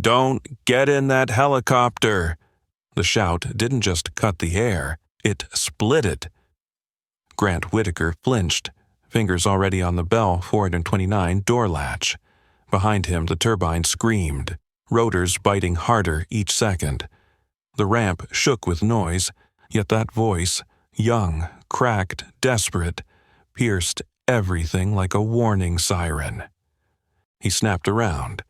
"Don't get in that helicopter!" The shout didn't just cut the air, it split it. Grant Whitaker flinched, fingers already on the Bell 429 door latch. Behind him, the turbine screamed, rotors biting harder each second. The ramp shook with noise, yet that voice, young, cracked, desperate, pierced everything like a warning siren. He snapped around.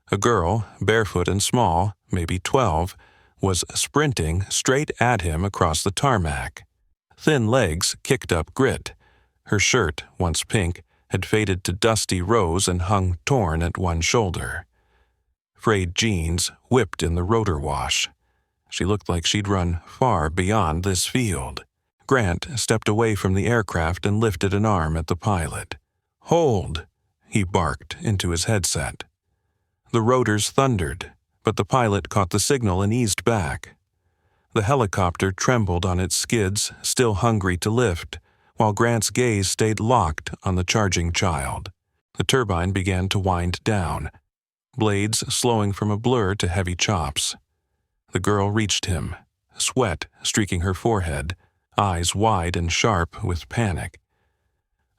A girl, barefoot and small, maybe 12, was sprinting straight at him across the tarmac. Thin legs kicked up grit. Her shirt, once pink, had faded to dusty rose and hung torn at one shoulder. Frayed jeans whipped in the rotor wash. She looked like she'd run far beyond this field. Grant stepped away from the aircraft and lifted an arm at the pilot. "Hold!" he barked into his headset. The rotors thundered, but the pilot caught the signal and eased back. The helicopter trembled on its skids, still hungry to lift, while Grant's gaze stayed locked on the charging child. The turbine began to wind down, blades slowing from a blur to heavy chops. The girl reached him, sweat streaking her forehead, eyes wide and sharp with panic.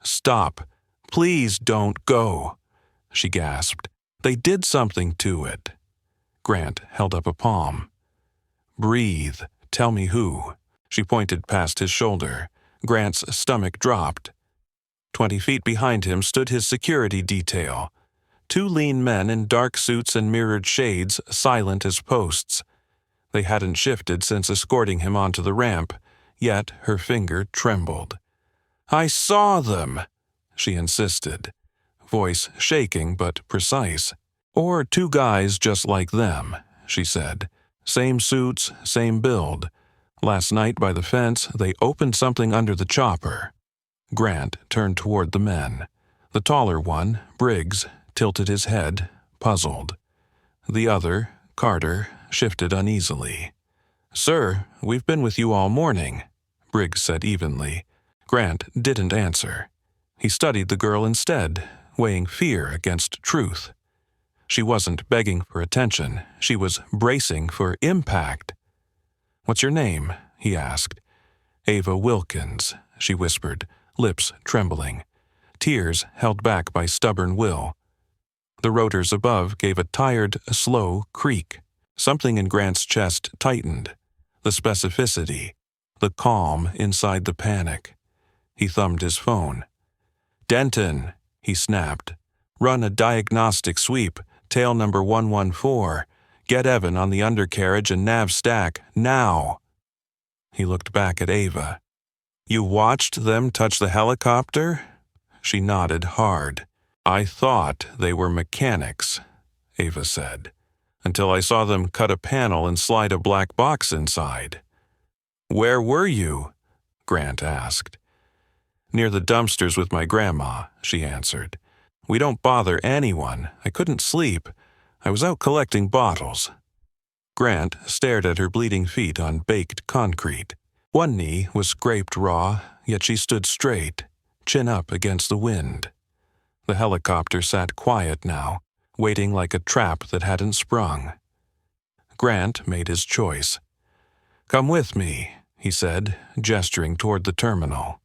"Stop! Please don't go!" she gasped. "They did something to it." Grant held up a palm. "Breathe. Tell me who." She pointed past his shoulder. Grant's stomach dropped. 20 feet behind him stood his security detail. 2 lean men in dark suits and mirrored shades, silent as posts. They hadn't shifted since escorting him onto the ramp, yet her finger trembled. "I saw them," she insisted, voice shaking but precise. "Or 2 guys just like them," she said. "Same suits, same build. Last night by the fence, they opened something under the chopper." Grant turned toward the men. The taller one, Briggs, tilted his head, puzzled. The other, Carter, shifted uneasily. "Sir, we've been with you all morning," Briggs said evenly. Grant didn't answer. He studied the girl instead, weighing fear against truth. She wasn't begging for attention. She was bracing for impact. "What's your name?" he asked. "Ava Wilkins," she whispered, lips trembling, tears held back by stubborn will. The rotors above gave a tired, slow creak. Something in Grant's chest tightened. The specificity, the calm inside the panic. He thumbed his phone. "Denton," he snapped. "Run a diagnostic sweep, tail number 114. Get Evan on the undercarriage and nav stack, now." He looked back at Ava. "You watched them touch the helicopter?" She nodded hard. "I thought they were mechanics," Ava said, "until I saw them cut a panel and slide a black box inside." "Where were you?" Grant asked. "Near the dumpsters with my grandma," she answered. "We don't bother anyone. I couldn't sleep. I was out collecting bottles." Grant stared at her bleeding feet on baked concrete. One knee was scraped raw, yet she stood straight, chin up against the wind. The helicopter sat quiet now, waiting like a trap that hadn't sprung. Grant made his choice. "Come with me," he said, gesturing toward the terminal.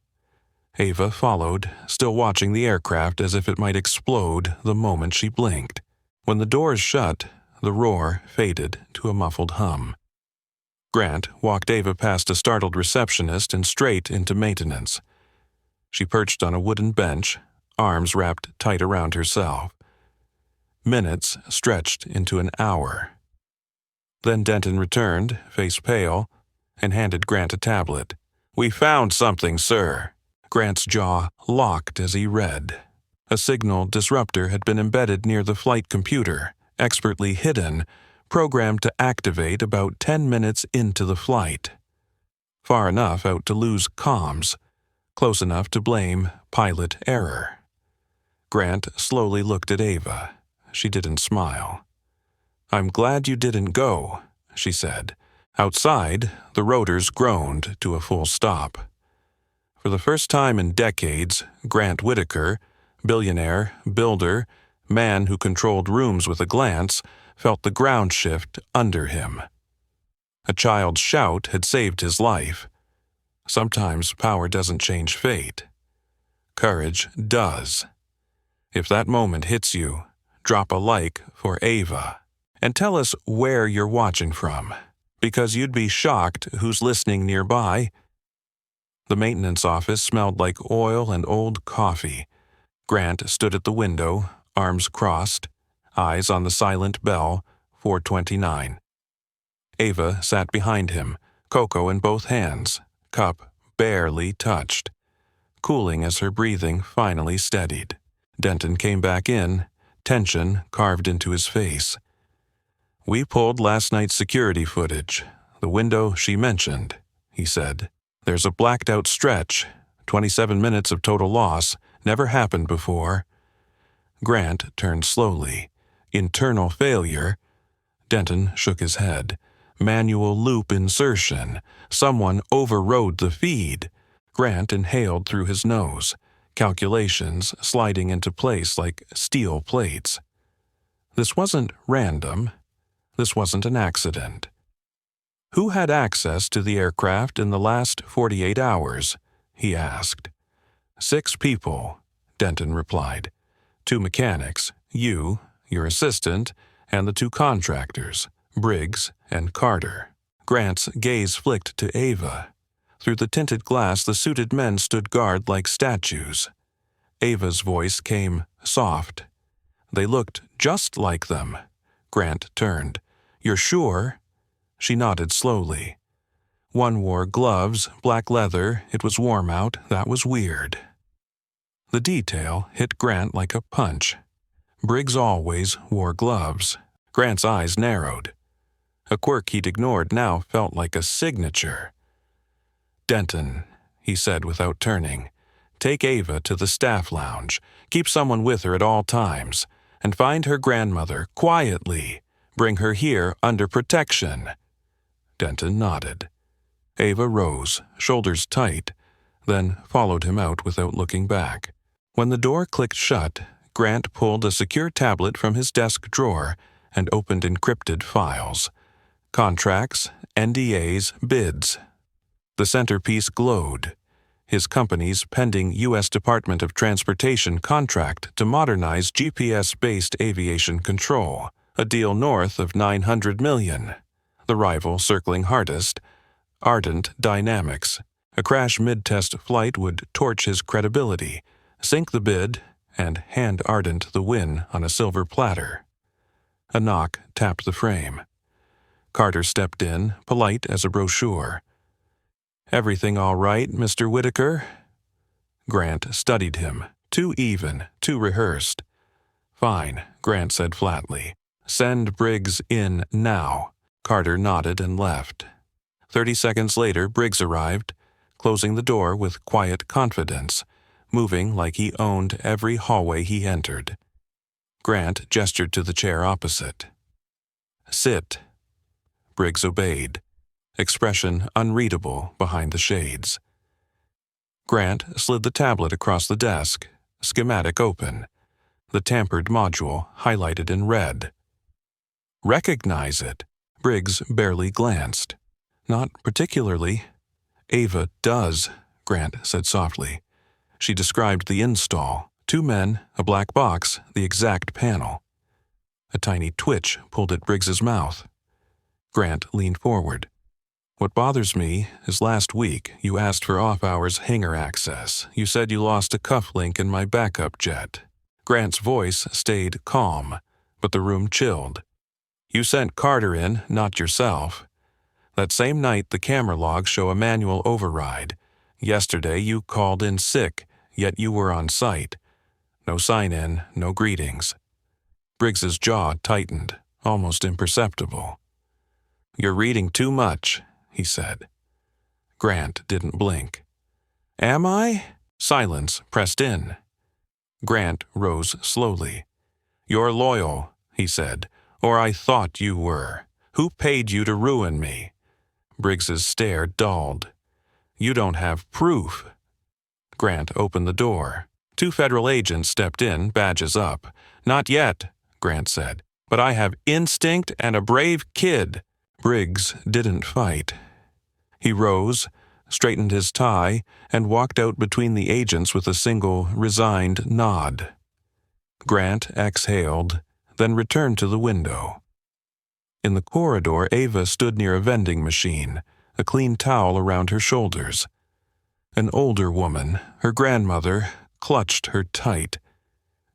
Ava followed, still watching the aircraft as if it might explode the moment she blinked. When the doors shut, the roar faded to a muffled hum. Grant walked Ava past a startled receptionist and straight into maintenance. She perched on a wooden bench, arms wrapped tight around herself. Minutes stretched into an hour. Then Denton returned, face pale, and handed Grant a tablet. "We found something, sir." Grant's jaw locked as he read. A signal disruptor had been embedded near the flight computer, expertly hidden, programmed to activate about 10 minutes into the flight. Far enough out to lose comms, close enough to blame pilot error. Grant slowly looked at Ava. She didn't smile. "I'm glad you didn't go," she said. Outside, the rotors groaned to a full stop. For the first time in decades, Grant Whitaker, billionaire, builder, man who controlled rooms with a glance, felt the ground shift under him. A child's shout had saved his life. Sometimes power doesn't change fate. Courage does. If that moment hits you, drop a like for Ava. And tell us where you're watching from, because you'd be shocked who's listening nearby. The maintenance office smelled like oil and old coffee. Grant stood at the window, arms crossed, eyes on the silent bell, 4:29. Ava sat behind him, cocoa in both hands, cup barely touched, cooling as her breathing finally steadied. Denton came back in, tension carved into his face. "We pulled last night's security footage, the window she mentioned," he said. "There's a blacked-out stretch, 27 minutes of total loss, never happened before." Grant turned slowly. "Internal failure?" Denton shook his head. "Manual loop insertion. Someone overrode the feed." Grant inhaled through his nose, calculations sliding into place like steel plates. This wasn't random. This wasn't an accident. "Who had access to the aircraft in the last 48 hours?" he asked. "6 people," Denton replied. 2 mechanics, you, your assistant, and the 2 contractors, Briggs and Carter. Grant's gaze flicked to Ava. Through the tinted glass, the suited men stood guard like statues. Ava's voice came soft. "They looked just like them." Grant turned. "You're sure?" She nodded slowly. "One wore gloves, black leather, it was warm out, that was weird." The detail hit Grant like a punch. Briggs always wore gloves. Grant's eyes narrowed. A quirk he'd ignored now felt like a signature. "Denton," he said without turning, "take Ava to the staff lounge. Keep someone with her at all times. And find her grandmother, quietly. Bring her here under protection." Denton nodded. Ava rose, shoulders tight, then followed him out without looking back. When the door clicked shut, Grant pulled a secure tablet from his desk drawer and opened encrypted files. Contracts, NDAs, bids. The centerpiece glowed. His company's pending U.S. Department of Transportation contract to modernize GPS-based aviation control, a deal north of $900 million. The rival circling hardest, Ardent Dynamics. A crash mid-test flight would torch his credibility, sink the bid, and hand Ardent the win on a silver platter. A knock tapped the frame. Carter stepped in, polite as a brochure. "Everything all right, Mr. Whitaker?" Grant studied him. Too even, too rehearsed. "Fine," Grant said flatly. "Send Briggs in now." Carter nodded and left. 30 seconds later, Briggs arrived, closing the door with quiet confidence, moving like he owned every hallway he entered. Grant gestured to the chair opposite. "Sit." Briggs obeyed, expression unreadable behind the shades. Grant slid the tablet across the desk, schematic open, the tampered module highlighted in red. "Recognize it?" Briggs barely glanced. "Not particularly." "Ava does," Grant said softly. She described the install. 2 men, a black box, the exact panel. A tiny twitch pulled at Briggs's mouth. Grant leaned forward. "What bothers me is last week you asked for off-hours hangar access. You said you lost a cufflink in my backup jet." Grant's voice stayed calm, but the room chilled. "You sent Carter in, not yourself. That same night the camera logs show a manual override. Yesterday you called in sick, yet you were on site. No sign-in, no greetings." Briggs's jaw tightened, almost imperceptible. "You're reading too much," he said. Grant didn't blink. "Am I?" Silence pressed in. Grant rose slowly. "You're loyal," he said, "or I thought you were. Who paid you to ruin me?" Briggs's stare dulled. "You don't have proof." Grant opened the door. 2 federal agents stepped in, badges up. "Not yet," Grant said. But I have instinct and a brave kid." Briggs didn't fight. He rose, straightened his tie, and walked out between the agents with a single, resigned nod. Grant exhaled, then returned to the window. In the corridor, Ava stood near a vending machine, a clean towel around her shoulders. An older woman, her grandmother, clutched her tight.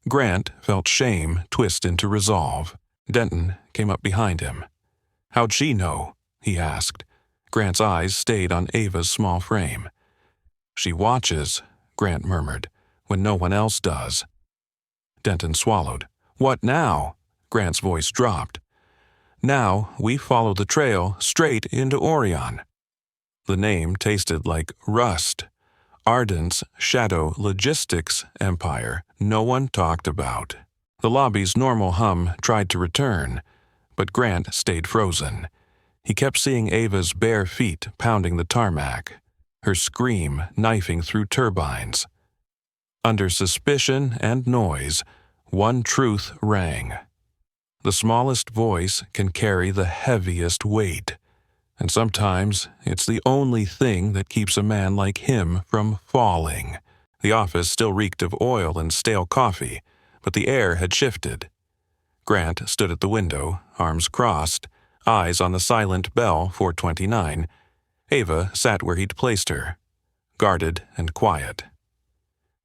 Grant felt shame twist into resolve. Denton came up behind him. "How'd she know?" he asked. Grant's eyes stayed on Ava's small frame. "She watches," Grant murmured, "when no one else does." Denton swallowed. "What now?" Grant's voice dropped. "Now we follow the trail straight into Orion." The name tasted like rust. Arden's shadow logistics empire no one talked about. The lobby's normal hum tried to return, but Grant stayed frozen. He kept seeing Ava's bare feet pounding the tarmac, her scream knifing through turbines. Under suspicion and noise, one truth rang. The smallest voice can carry the heaviest weight, and sometimes it's the only thing that keeps a man like him from falling. The office still reeked of oil and stale coffee, but the air had shifted. Grant stood at the window, arms crossed, eyes on the silent bell 429. Ava sat where he'd placed her, guarded and quiet.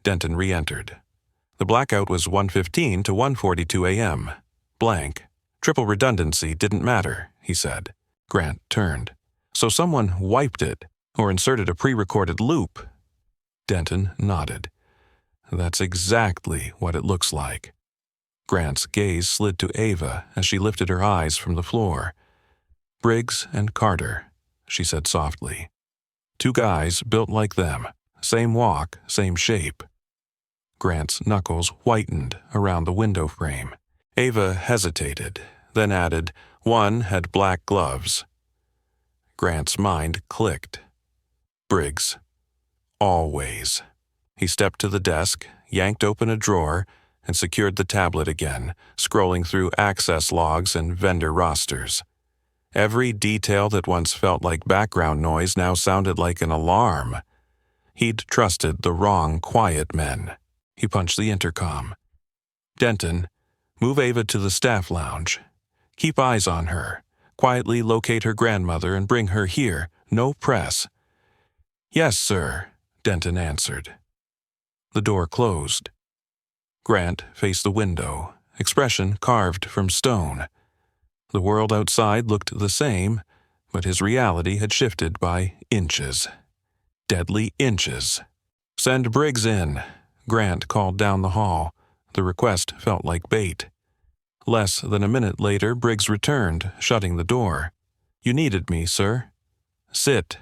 Denton re-entered. The blackout was 1:15 to 1:42 a.m. Blank. Triple redundancy didn't matter, he said. Grant turned. "So someone wiped it, or inserted a pre-recorded loop." Denton nodded. "That's exactly what it looks like." Grant's gaze slid to Ava as she lifted her eyes from the floor. "Briggs and Carter," she said softly. "Two guys built like them. Same walk, same shape." Grant's knuckles whitened around the window frame. Ava hesitated, then added, "One had black gloves." Grant's mind clicked. Briggs. Always. He stepped to the desk, yanked open a drawer, and secured the tablet again, scrolling through access logs and vendor rosters. Every detail that once felt like background noise now sounded like an alarm. He'd trusted the wrong quiet men. He punched the intercom. "Denton, move Ava to the staff lounge. Keep eyes on her. Quietly locate her grandmother and bring her here. No press." "Yes, sir," Denton answered. The door closed. Grant faced the window, expression carved from stone. The world outside looked the same, but his reality had shifted by inches. Deadly inches. "Send Briggs in," Grant called down the hall. The request felt like bait. Less than a minute later, Briggs returned, shutting the door. "You needed me, sir." "Sit,"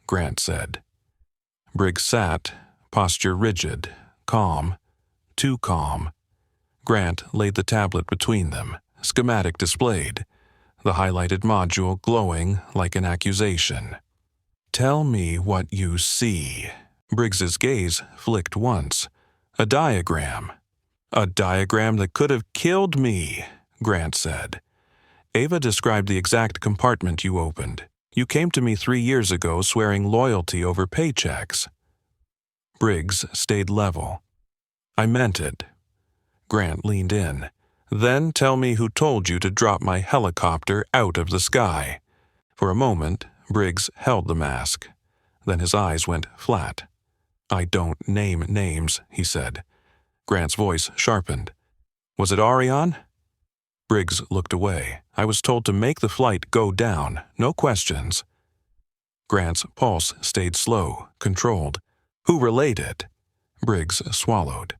Grant said. Briggs sat, posture rigid, calm, too calm. Grant laid the tablet between them, schematic displayed, the highlighted module glowing like an accusation. "Tell me what you see." Briggs's gaze flicked once. "A diagram." "A diagram that could have killed me," Grant said. "Ava described the exact compartment you opened. You came to me 3 years ago swearing loyalty over paychecks." Briggs stayed level. "I meant it." Grant leaned in. "Then tell me who told you to drop my helicopter out of the sky." For a moment, Briggs held the mask. Then his eyes went flat. "I don't name names," he said. Grant's voice sharpened. "Was it Orion?" Briggs looked away. "I was told to make the flight go down. No questions." Grant's pulse stayed slow, controlled. "Who relayed it?" Briggs swallowed.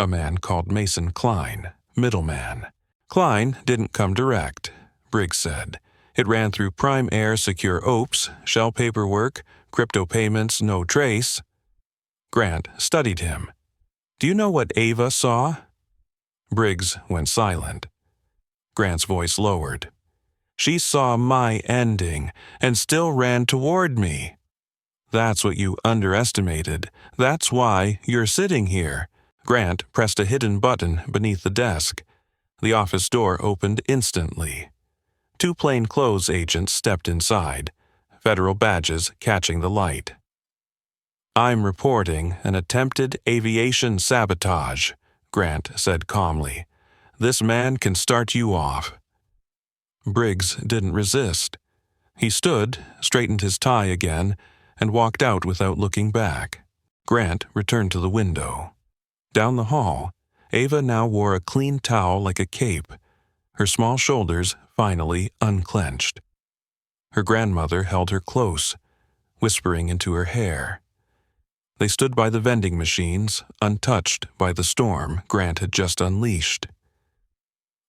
"A man called Mason Klein, middleman." "Klein didn't come direct," Briggs said. "It ran through Prime Air Secure OPS, shell paperwork, crypto payments, no trace." Grant studied him. "Do you know what Ava saw?" Briggs went silent. Grant's voice lowered. "She saw my ending and still ran toward me." "That's what you underestimated. That's why you're sitting here." Grant pressed a hidden button beneath the desk. The office door opened instantly. 2 plainclothes agents stepped inside, federal badges catching the light. "I'm reporting an attempted aviation sabotage," Grant said calmly. "This man can start you off." Briggs didn't resist. He stood, straightened his tie again, and walked out without looking back. Grant returned to the window. Down the hall, Ava now wore a clean towel like a cape, her small shoulders finally unclenched. Her grandmother held her close, whispering into her hair. They stood by the vending machines, untouched by the storm Grant had just unleashed.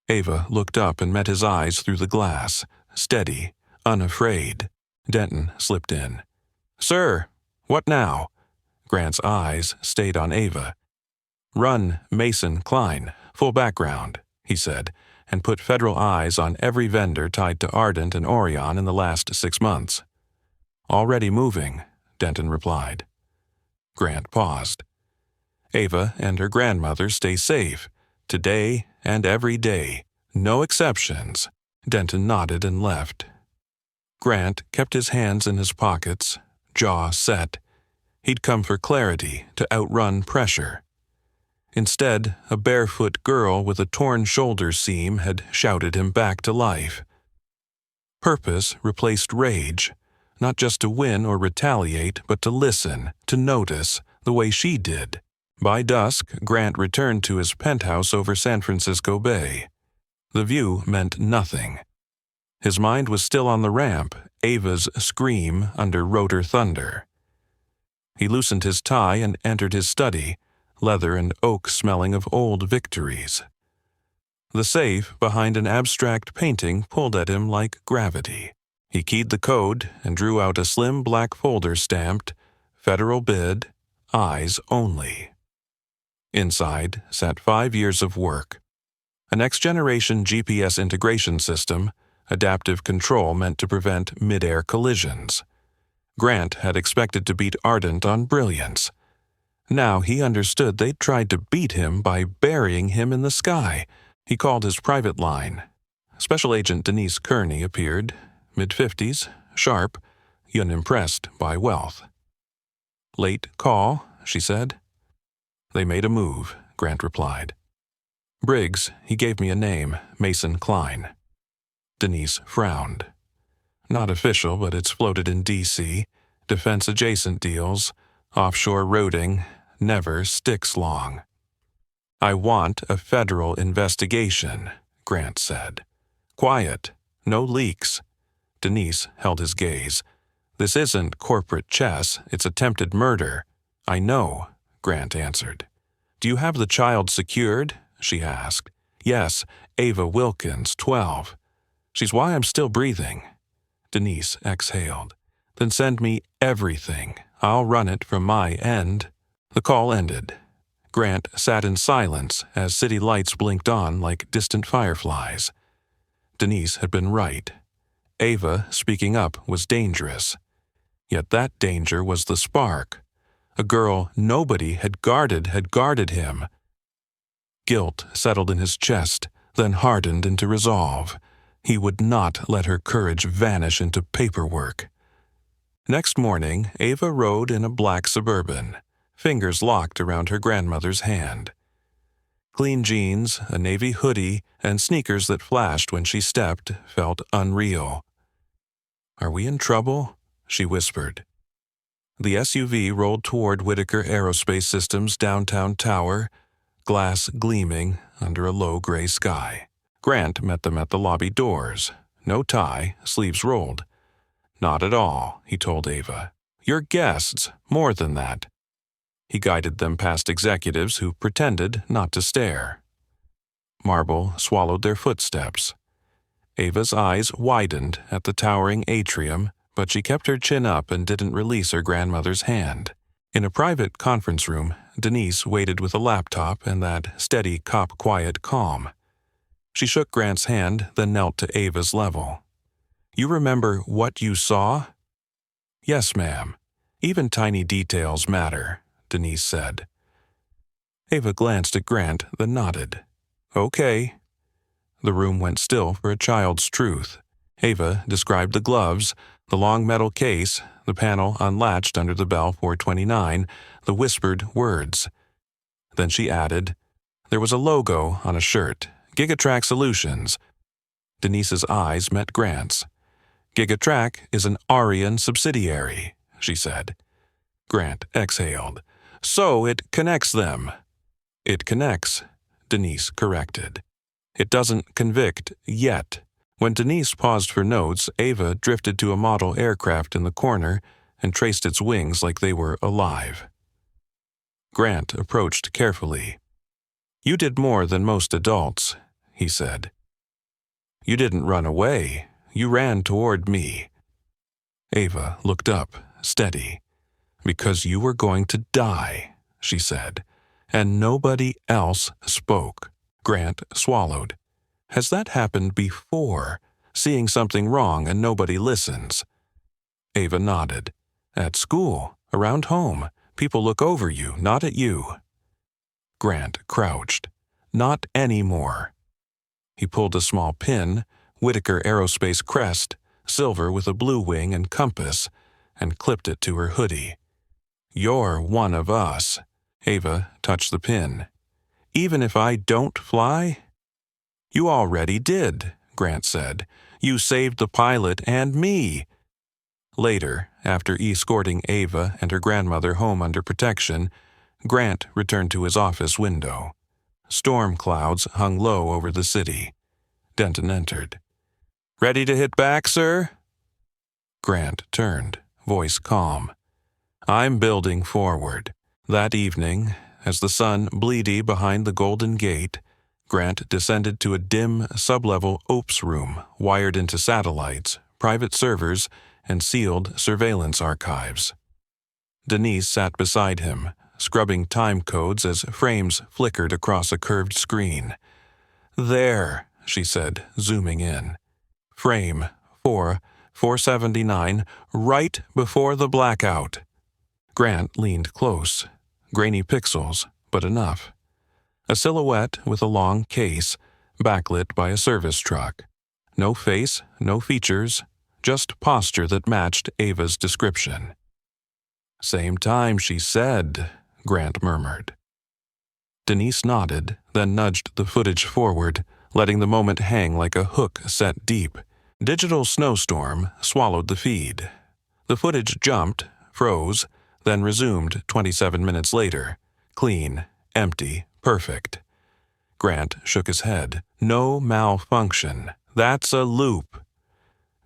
Ava looked up and met his eyes through the glass, steady, unafraid. Denton slipped in. "Sir, what now?" Grant's eyes stayed on Ava. "Run Mason Klein, full background," he said, and put federal eyes on every vendor tied to Ardent and Orion in the last 6 months. "Already moving," Denton replied. Grant paused. "Ava and her grandmother stay safe, today and every day. No exceptions." Denton nodded and left. Grant kept his hands in his pockets, jaw set. He'd come for clarity to outrun pressure. Instead, a barefoot girl with a torn shoulder seam had shouted him back to life. Purpose replaced rage, not just to win or retaliate, but to listen, to notice, the way she did. By dusk, Grant returned to his penthouse over San Francisco Bay. The view meant nothing. His mind was still on the ramp, Ava's scream under rotor thunder. He loosened his tie and entered his study, leather and oak smelling of old victories. The safe behind an abstract painting pulled at him like gravity. He keyed the code and drew out a slim black folder stamped, "Federal Bid, Eyes Only." Inside sat 5 years of work. A next-generation GPS integration system, adaptive control meant to prevent mid-air collisions. Grant had expected to beat Ardent on brilliance. Now he understood they'd tried to beat him by burying him in the sky. He called his private line. Special Agent Denise Kearney appeared, mid-50s, sharp, unimpressed by wealth. "Late call," she said. "They made a move," Grant replied. "Briggs, he gave me a name, Mason Klein." Denise frowned. "Not official, but it's floated in D.C., defense-adjacent deals, offshore routing, never sticks long." "I want a federal investigation," Grant said. "Quiet, no leaks." Denise held his gaze. "This isn't corporate chess, it's attempted murder." "I know," Grant answered. "Do you have the child secured?" she asked. "Yes, Ava Wilkins, 12. She's why I'm still breathing." Denise exhaled. "Then send me everything. I'll run it from my end." The call ended. Grant sat in silence as city lights blinked on like distant fireflies. Denise had been right. Ava speaking up was dangerous. Yet that danger was the spark. A girl nobody had guarded him. Guilt settled in his chest, then hardened into resolve. He would not let her courage vanish into paperwork. Next morning, Ava rode in a black Suburban, fingers locked around her grandmother's hand. Clean jeans, a navy hoodie, and sneakers that flashed when she stepped felt unreal. "Are we in trouble?" she whispered. The SUV rolled toward Whitaker Aerospace Systems' downtown tower, glass gleaming under a low gray sky. Grant met them at the lobby doors. No tie, sleeves rolled. "Not at all," he told Ava. "You're guests, more than that." He guided them past executives who pretended not to stare. Marble swallowed their footsteps. Ava's eyes widened at the towering atrium, but she kept her chin up and didn't release her grandmother's hand. In a private conference room, Denise waited with a laptop and that steady cop-quiet calm. She shook Grant's hand, then knelt to Ava's level. "You remember what you saw?" "Yes, ma'am. Even tiny details matter," Denise said. Ava glanced at Grant, then nodded. "Okay." The room went still for a child's truth. Ava described the gloves, the long metal case, the panel unlatched under the bell 429, the whispered words. Then she added, there was a logo on a shirt, Gigatrack Solutions. Denise's eyes met Grant's. Gigatrack is an Arian subsidiary, she said. Grant exhaled. So it connects them. It connects, Denise corrected. It doesn't convict yet. When Denise paused for notes, Ava drifted to a model aircraft in the corner and traced its wings like they were alive. Grant approached carefully. You did more than most adults, he said. You didn't run away. You ran toward me. Ava looked up, steady. Because you were going to die, she said, and nobody else spoke. Grant swallowed. Has that happened before? Seeing something wrong and nobody listens? Ava nodded. At school, around home, people look over you, not at you. Grant crouched. Not anymore. He pulled a small pin, Whitaker Aerospace crest, silver with a blue wing and compass, and clipped it to her hoodie. You're one of us. Ava touched the pin. Even if I don't fly? You already did, Grant said. You saved the pilot and me. Later, after escorting Ava and her grandmother home under protection, Grant returned to his office window. Storm clouds hung low over the city. Denton entered. Ready to hit back, sir? Grant turned, voice calm. I'm building forward. That evening, as the sun bleedy behind the Golden Gate, Grant descended to a dim, sub-level OPS room wired into satellites, private servers, and sealed surveillance archives. Denise sat beside him, scrubbing time codes as frames flickered across a curved screen. There, she said, zooming in. Frame 479, right before the blackout. Grant leaned close. Grainy pixels, but enough. A silhouette with a long case, backlit by a service truck. No face, no features, just posture that matched Ava's description. Same time, she said, Grant murmured. Denise nodded, then nudged the footage forward, letting the moment hang like a hook set deep. Digital snowstorm swallowed the feed. The footage jumped, froze, then resumed 27 minutes later. Clean, empty, perfect. Grant shook his head. No malfunction. That's a loop.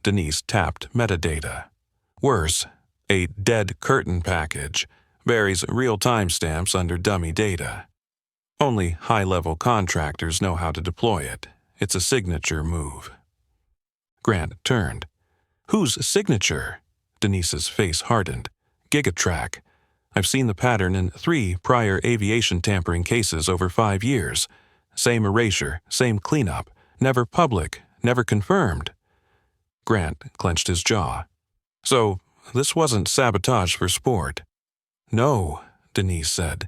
Denise tapped metadata. Worse, a dead curtain package buries real timestamps under dummy data. Only high-level contractors know how to deploy it. It's a signature move. Grant turned. Whose signature? Denise's face hardened. Gigatrack. I've seen the pattern in 3 prior aviation tampering cases over 5 years. Same erasure, same cleanup. Never public, never confirmed. Grant clenched his jaw. So, this wasn't sabotage for sport. No, Denise said.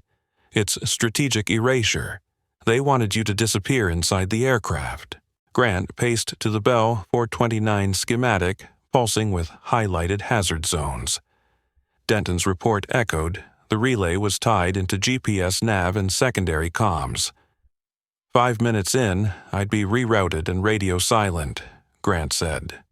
It's strategic erasure. They wanted you to disappear inside the aircraft. Grant paced to the Bell 429 schematic, pulsing with highlighted hazard zones. Denton's report echoed. The relay was tied into GPS nav and secondary comms. 5 minutes in, I'd be rerouted and radio silent, Grant said.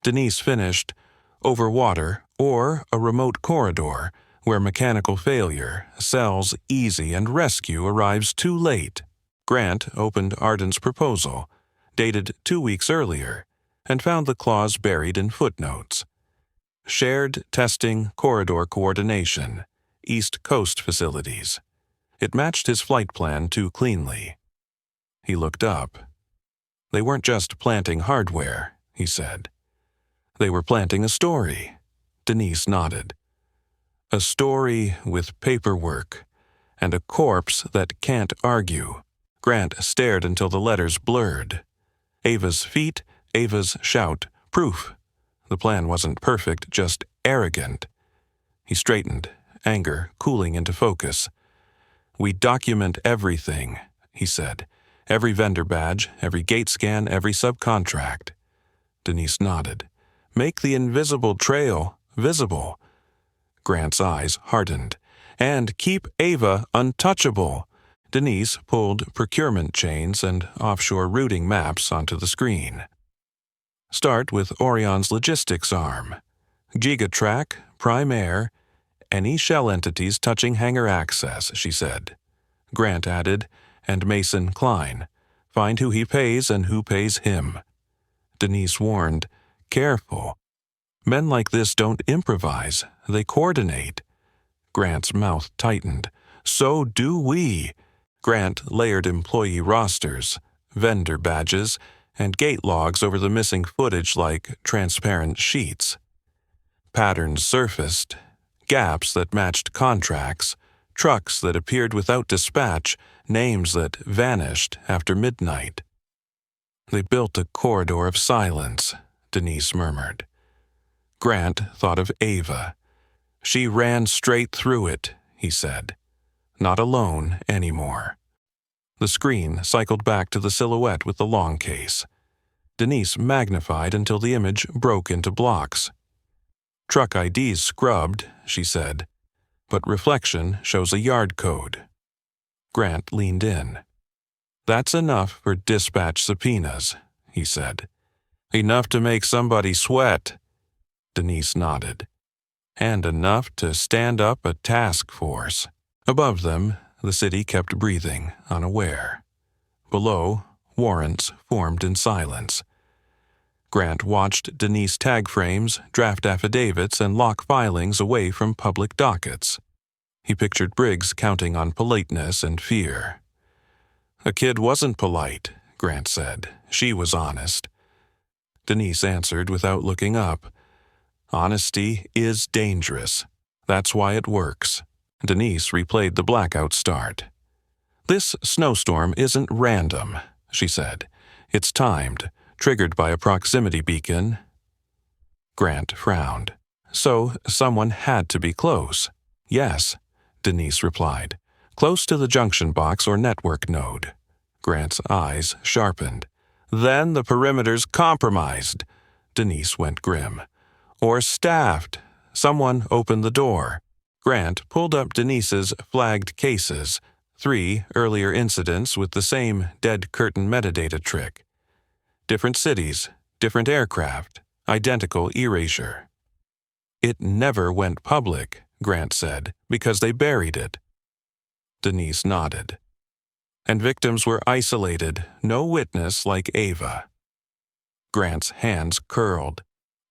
Denise finished, over water or a remote corridor where mechanical failure, cells easy and rescue arrives too late. Grant opened Arden's proposal, dated 2 weeks earlier, and found the clause buried in footnotes. Shared testing corridor coordination, East Coast facilities. It matched his flight plan too cleanly. He looked up. They weren't just planting hardware, he said. They were planting a story. Denise nodded. A story with paperwork, and a corpse that can't argue. Grant stared until the letters blurred. Ava's feet, Ava's shout, proof. The plan wasn't perfect, just arrogant. He straightened, anger cooling into focus. We document everything, he said. Every vendor badge, every gate scan, every subcontract. Denise nodded. Make the invisible trail visible. Grant's eyes hardened. And keep Ava untouchable. Denise pulled procurement chains and offshore routing maps onto the screen. Start with Orion's logistics arm. Gigatrack, Prime Air, any shell entities touching hangar access, she said. Grant added, and Mason Klein. Find who he pays and who pays him. Denise warned, careful. Men like this don't improvise, they coordinate. Grant's mouth tightened. So do we. Grant layered employee rosters, vendor badges, and gate logs over the missing footage like transparent sheets. Patterns surfaced, gaps that matched contracts, trucks that appeared without dispatch, names that vanished after midnight. They built a corridor of silence, Denise murmured. Grant thought of Ava. She ran straight through it, he said. Not alone anymore. The screen cycled back to the silhouette with the long case. Denise magnified until the image broke into blocks. Truck IDs scrubbed, she said, but reflection shows a yard code. Grant leaned in. That's enough for dispatch subpoenas, he said. Enough to make somebody sweat. Denise nodded. And enough to stand up a task force. Above them, the city kept breathing, unaware. Below, warrants formed in silence. Grant watched Denise tag frames, draft affidavits, and lock filings away from public dockets. He pictured Briggs counting on politeness and fear. A kid wasn't polite, Grant said. She was honest. Denise answered without looking up. Honesty is dangerous. That's why it works. Denise replayed the blackout start. This snowstorm isn't random, she said. It's timed, triggered by a proximity beacon. Grant frowned. So someone had to be close. Yes, Denise replied. Close to the junction box or network node. Grant's eyes sharpened. Then the perimeter's compromised. Denise went grim. Or staffed. Someone opened the door. Grant pulled up Denise's flagged cases, 3 earlier incidents with the same dead curtain metadata trick. Different cities, different aircraft, identical erasure. It never went public, Grant said, because they buried it. Denise nodded. And victims were isolated, no witness like Ava. Grant's hands curled.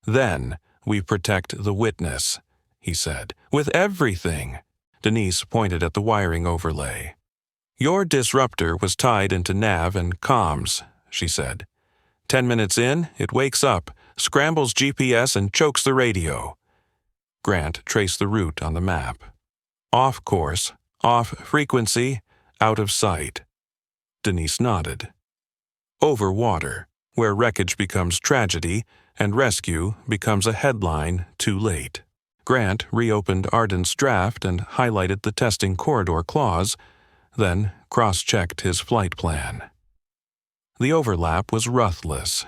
Then we protect the witness, he said, with everything. Denise pointed at the wiring overlay. Your disruptor was tied into nav and comms, she said. 10 minutes in, it wakes up, scrambles GPS and chokes the radio. Grant traced the route on the map. Off course, off frequency, out of sight. Denise nodded. Over water, where wreckage becomes tragedy and rescue becomes a headline too late. Grant reopened Arden's draft and highlighted the testing corridor clause, then cross-checked his flight plan. The overlap was ruthless.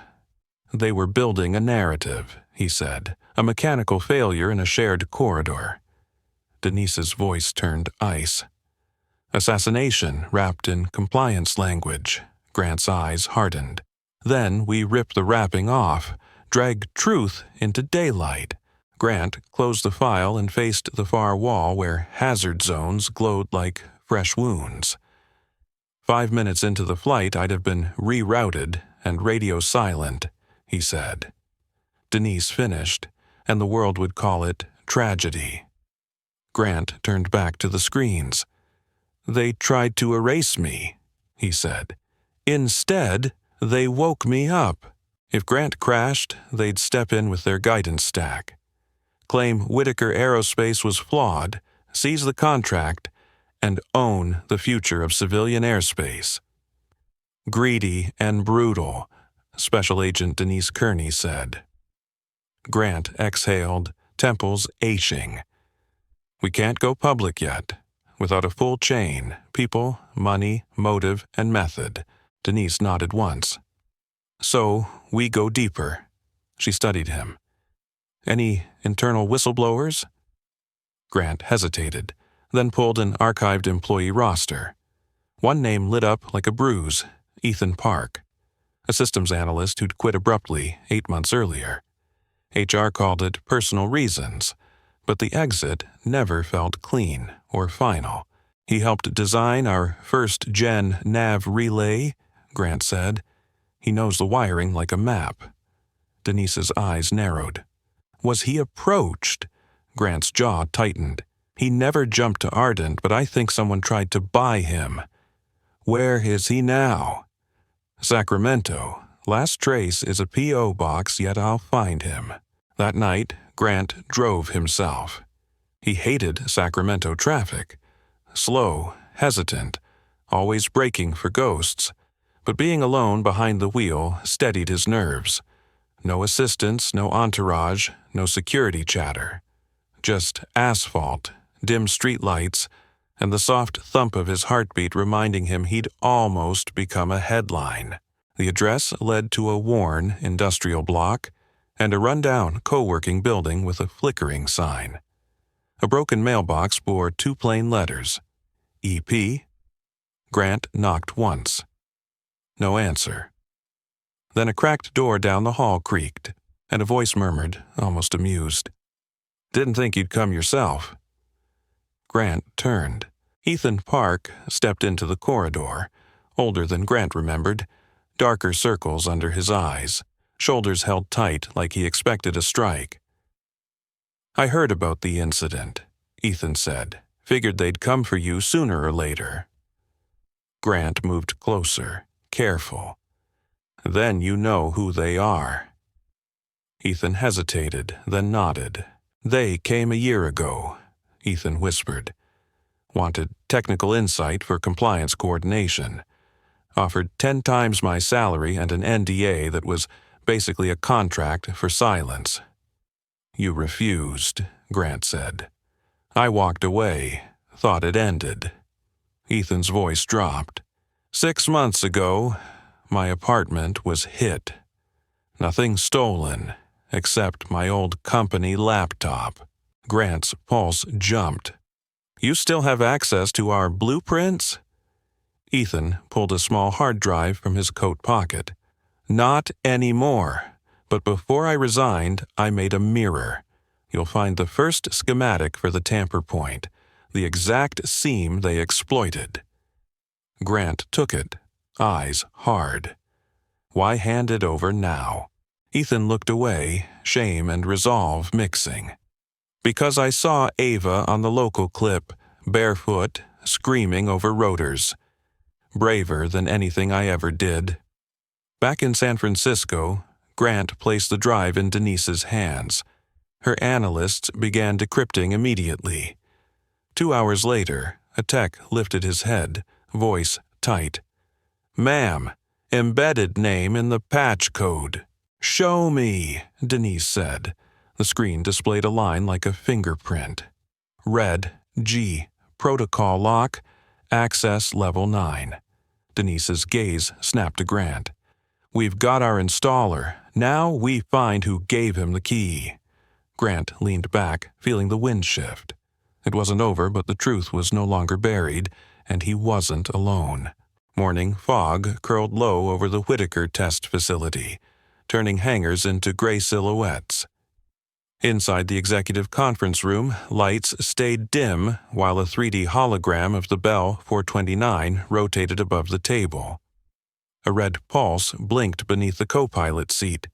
They were building a narrative, he said, a mechanical failure in a shared corridor. Denise's voice turned ice. Assassination wrapped in compliance language. Grant's eyes hardened. Then we ripped the wrapping off, dragged truth into daylight. Grant closed the file and faced the far wall where hazard zones glowed like fresh wounds. 5 minutes into the flight, I'd have been rerouted and radio silent, he said. Denise finished, and the world would call it tragedy. Grant turned back to the screens. They tried to erase me, he said. Instead, they woke me up. If Grant crashed, they'd step in with their guidance stack. Claim Whitaker Aerospace was flawed, seize the contract, and own the future of civilian airspace. Greedy and brutal, Special Agent Denise Kearney said. Grant exhaled, temples aching. We can't go public yet. Without a full chain, people, money, motive, and method. Denise nodded once. "So, we go deeper." She studied him. "Any internal whistleblowers?" Grant hesitated, then pulled an archived employee roster. One name lit up like a bruise: Ethan Park, a systems analyst who'd quit abruptly 8 months earlier. HR called it personal reasons, but the exit never felt clean or final. "He helped design our first-gen nav relay," Grant said. "He knows the wiring like a map." Denise's eyes narrowed. "Was he approached?" Grant's jaw tightened. "He never jumped to Ardent, but I think someone tried to buy him." "Where is he now?" "Sacramento. Last trace is a P.O. box, yet I'll find him." That night, Grant drove himself. He hated Sacramento traffic. Slow, hesitant, always braking for ghosts. But being alone behind the wheel steadied his nerves. No assistance, no entourage, no security chatter. Just asphalt, dim streetlights, and the soft thump of his heartbeat reminding him he'd almost become a headline. The address led to a worn industrial block and a rundown co-working building with a flickering sign. A broken mailbox bore 2 plain letters: EP. Grant knocked once. No answer. Then a cracked door down the hall creaked, and a voice murmured, almost amused, "Didn't think you'd come yourself." Grant turned. Ethan Park stepped into the corridor, older than Grant remembered, darker circles under his eyes, shoulders held tight like he expected a strike. "I heard about the incident," Ethan said. "Figured they'd come for you sooner or later." Grant moved closer, careful. "Then you know who they are." Ethan hesitated, then nodded. "They came a year ago," Ethan whispered. "Wanted technical insight for compliance coordination. Offered 10 times my salary and an NDA that was basically a contract for silence." "You refused," Grant said. "I walked away, thought it ended." Ethan's voice dropped. 6 months ago, my apartment was hit. Nothing stolen, except my old company laptop." Grant's pulse jumped. "You still have access to our blueprints?" Ethan pulled a small hard drive from his coat pocket. "Not anymore. But before I resigned, I made a mirror. You'll find the first schematic for the tamper point, the exact seam they exploited." Grant took it, eyes hard. Why hand it over now? Ethan looked away, shame and resolve mixing. "Because I saw Ava on the local clip, barefoot, screaming over rotors. Braver than anything I ever did." Back in San Francisco, Grant placed the drive in Denise's hands. Her analysts began decrypting immediately. 2 hours later, a tech lifted his head, voice tight. "Ma'am, embedded name in the patch code." "Show me," Denise said. The screen displayed a line like a fingerprint. Red G, protocol lock, access level 9. Denise's gaze snapped to Grant. "We've got our installer. Now we find who gave him the key." Grant leaned back, feeling the wind shift. It wasn't over, but the truth was no longer buried, and he wasn't alone. Morning fog curled low over the Whitaker test facility, turning hangars into gray silhouettes. Inside the executive conference room, lights stayed dim while a 3D hologram of the Bell 429 rotated above the table. A red pulse blinked beneath the co-pilot seat,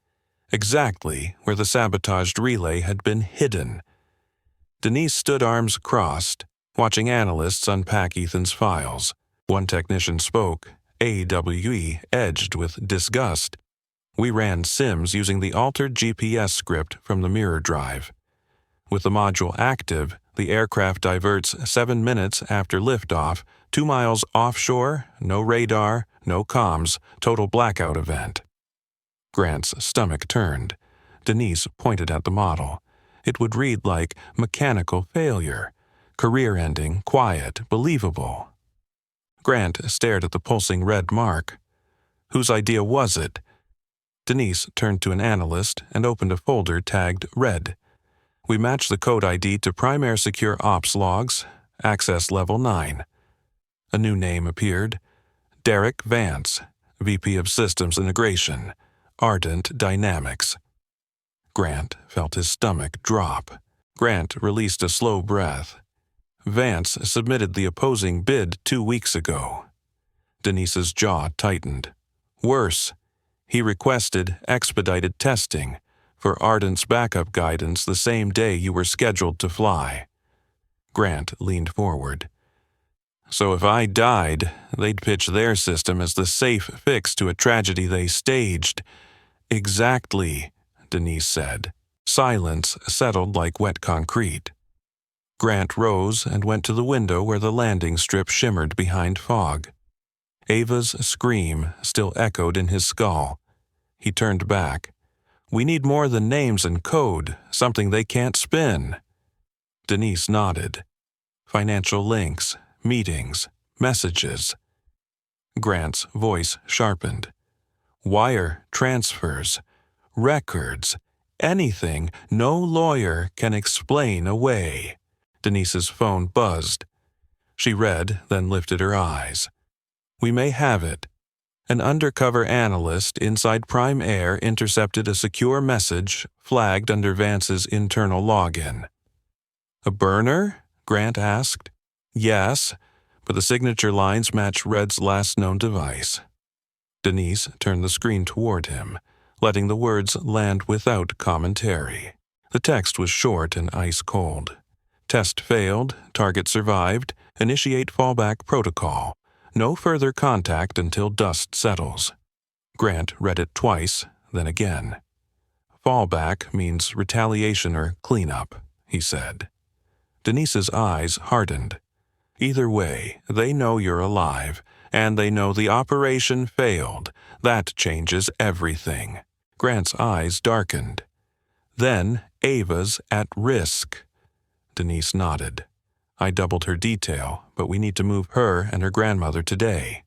exactly where the sabotaged relay had been hidden. Denise stood arms crossed, watching analysts unpack Ethan's files. One technician spoke, AWE edged with disgust. "We ran sims using the altered GPS script from the mirror drive. With the module active, the aircraft diverts 7 minutes after liftoff, 2 miles offshore, no radar, no comms, total blackout event." Grant's stomach turned. Denise pointed at the model. It would read like mechanical failure, career-ending, quiet, believable. Grant stared at the pulsing red mark. Whose idea was it? Denise turned to an analyst and opened a folder tagged Red. We matched the code ID to Primaire Secure Ops logs, access level 9. A new name appeared. Derek Vance, VP of Systems Integration, Ardent Dynamics. Grant felt his stomach drop. Grant released a slow breath. Vance submitted the opposing bid 2 weeks ago. Denise's jaw tightened. Worse, he requested expedited testing for Ardent's backup guidance the same day you were scheduled to fly. Grant leaned forward. So if I died, they'd pitch their system as the safe fix to a tragedy they staged. Exactly, Denise said. Silence settled like wet concrete. Grant rose and went to the window where the landing strip shimmered behind fog. Ava's scream still echoed in his skull. He turned back. We need more than names and code, something they can't spin. Denise nodded. Financial links, meetings, messages. Grant's voice sharpened. Wire transfers, records, anything no lawyer can explain away. Denise's phone buzzed. She read, then lifted her eyes. We may have it. An undercover analyst inside Prime Air intercepted a secure message flagged under Vance's internal login. A burner? Grant asked. Yes, but the signature lines match Red's last known device. Denise turned the screen toward him, letting the words land without commentary. The text was short and ice-cold. Test failed, target survived, initiate fallback protocol. No further contact until dust settles. Grant read it twice, then again. Fallback means retaliation or cleanup, he said. Denise's eyes hardened. Either way, they know you're alive, and they know the operation failed. That changes everything. Grant's eyes darkened. Then Ava's at risk. Denise nodded. I doubled her detail, but we need to move her and her grandmother today.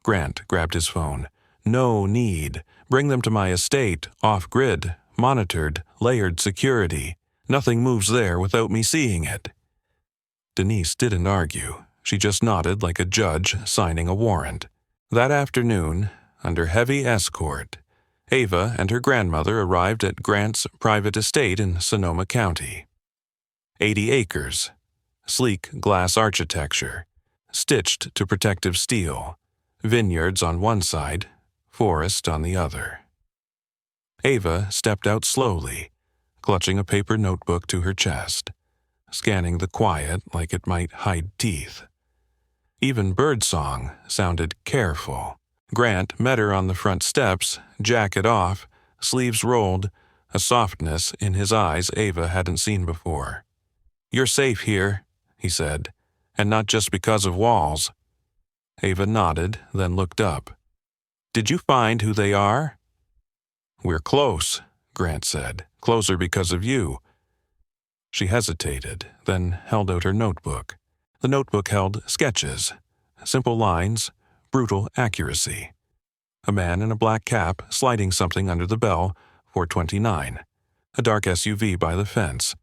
Grant grabbed his phone. No need. Bring them to my estate, off-grid, monitored, layered security. Nothing moves there without me seeing it. Denise didn't argue. She just nodded like a judge signing a warrant. That afternoon, under heavy escort, Ava and her grandmother arrived at Grant's private estate in Sonoma County. 80 acres. Sleek glass architecture, stitched to protective steel, vineyards on one side, forest on the other. Ava stepped out slowly, clutching a paper notebook to her chest, scanning the quiet like it might hide teeth. Even birdsong sounded careful. Grant met her on the front steps, jacket off, sleeves rolled, a softness in his eyes Ava hadn't seen before. You're safe here, he said, and not just because of walls. Ava nodded, then looked up. Did you find who they are? We're close, Grant said. Closer because of you. She hesitated, then held out her notebook. The notebook held sketches, simple lines, brutal accuracy. A man in a black cap sliding something under the bell, 429. A dark SUV by the fence.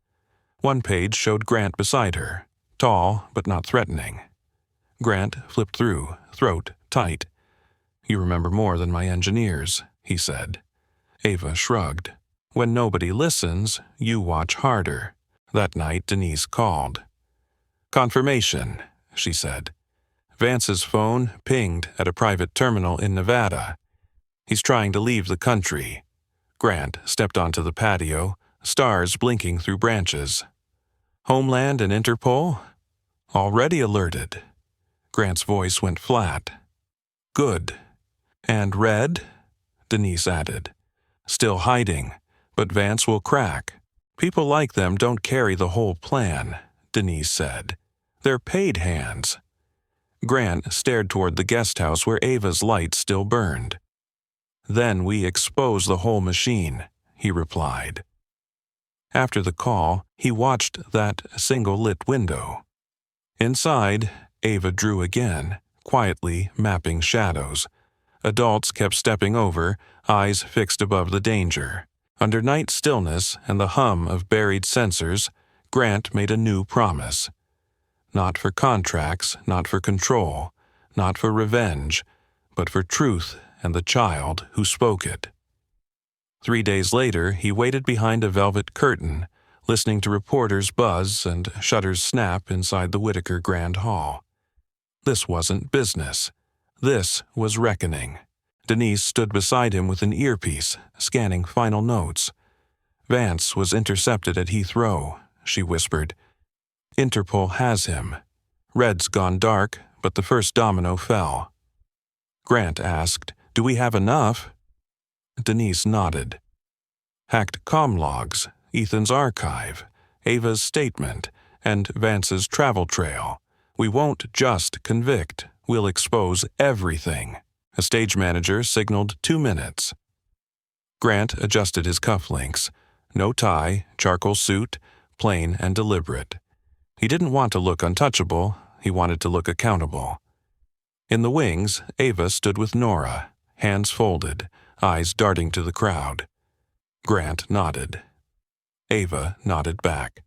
One page showed Grant beside her. Tall, but not threatening. Grant flipped through, throat tight. You remember more than my engineers, he said. Ava shrugged. When nobody listens, you watch harder. That night, Denise called. Confirmation, she said. Vance's phone pinged at a private terminal in Nevada. He's trying to leave the country. Grant stepped onto the patio, stars blinking through branches. Homeland and Interpol? Already alerted. Grant's voice went flat. Good. And Red? Denise added. Still hiding, but Vance will crack. People like them don't carry the whole plan, Denise said. They're paid hands. Grant stared toward the guest house where Ava's light still burned. Then we expose the whole machine, he replied. After the call, he watched that single-lit window. Inside, Ava drew again, quietly mapping shadows. Adults kept stepping over, eyes fixed above the danger. Under night stillness and the hum of buried sensors, Grant made a new promise. Not for contracts, not for control, not for revenge, but for truth and the child who spoke it. 3 days later, he waited behind a velvet curtain, listening to reporters buzz and shutters snap inside the Whitaker Grand Hall. This wasn't business. This was reckoning. Denise stood beside him with an earpiece, scanning final notes. Vance was intercepted at Heathrow, she whispered. Interpol has him. Red's gone dark, but the first domino fell. Grant asked, "Do we have enough?" Denise nodded. Hacked comm logs, Ethan's archive, Ava's statement, and Vance's travel trail. We won't just convict, we'll expose everything. A stage manager signaled 2 minutes. Grant adjusted his cufflinks. No tie, charcoal suit, plain and deliberate. He didn't want to look untouchable, he wanted to look accountable. In the wings, Ava stood with Nora, hands folded, eyes darting to the crowd. Grant nodded. Ava nodded back.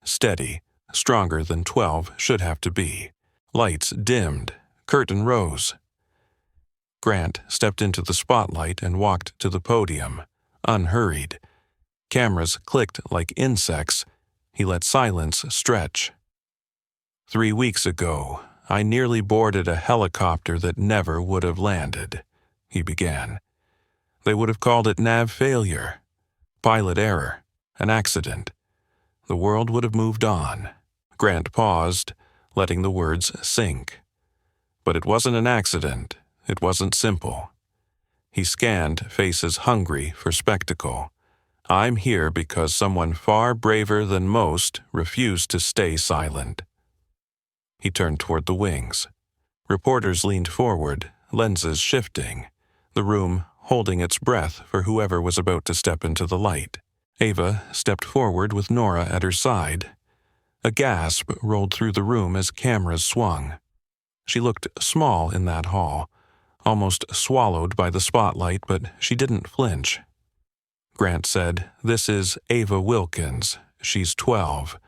Steady, stronger than 12 should have to be. Lights dimmed, curtain rose. Grant stepped into the spotlight and walked to the podium, unhurried. Cameras clicked like insects. He let silence stretch. 3 weeks ago, I nearly boarded a helicopter that never would have landed, he began. They would have called it nav failure, pilot error, an accident. The world would have moved on. Grant paused, letting the words sink. But it wasn't an accident. It wasn't simple. He scanned faces hungry for spectacle. I'm here because someone far braver than most refused to stay silent. He turned toward the wings. Reporters leaned forward, lenses shifting, the room holding its breath for whoever was about to step into the light. Ava stepped forward with Nora at her side. A gasp rolled through the room as cameras swung. She looked small in that hall, almost swallowed by the spotlight, but she didn't flinch. Grant said, "This is Ava Wilkins. She's 12.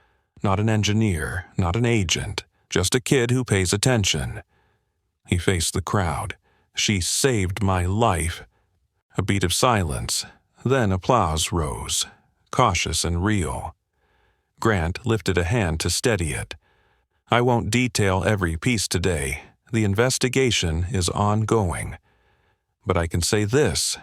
Not an engineer, not an agent, just a kid who pays attention." He faced the crowd. "She saved my life." A beat of silence, then applause rose, cautious and real. Grant lifted a hand to steady it. "I won't detail every piece today. The investigation is ongoing. But I can say this.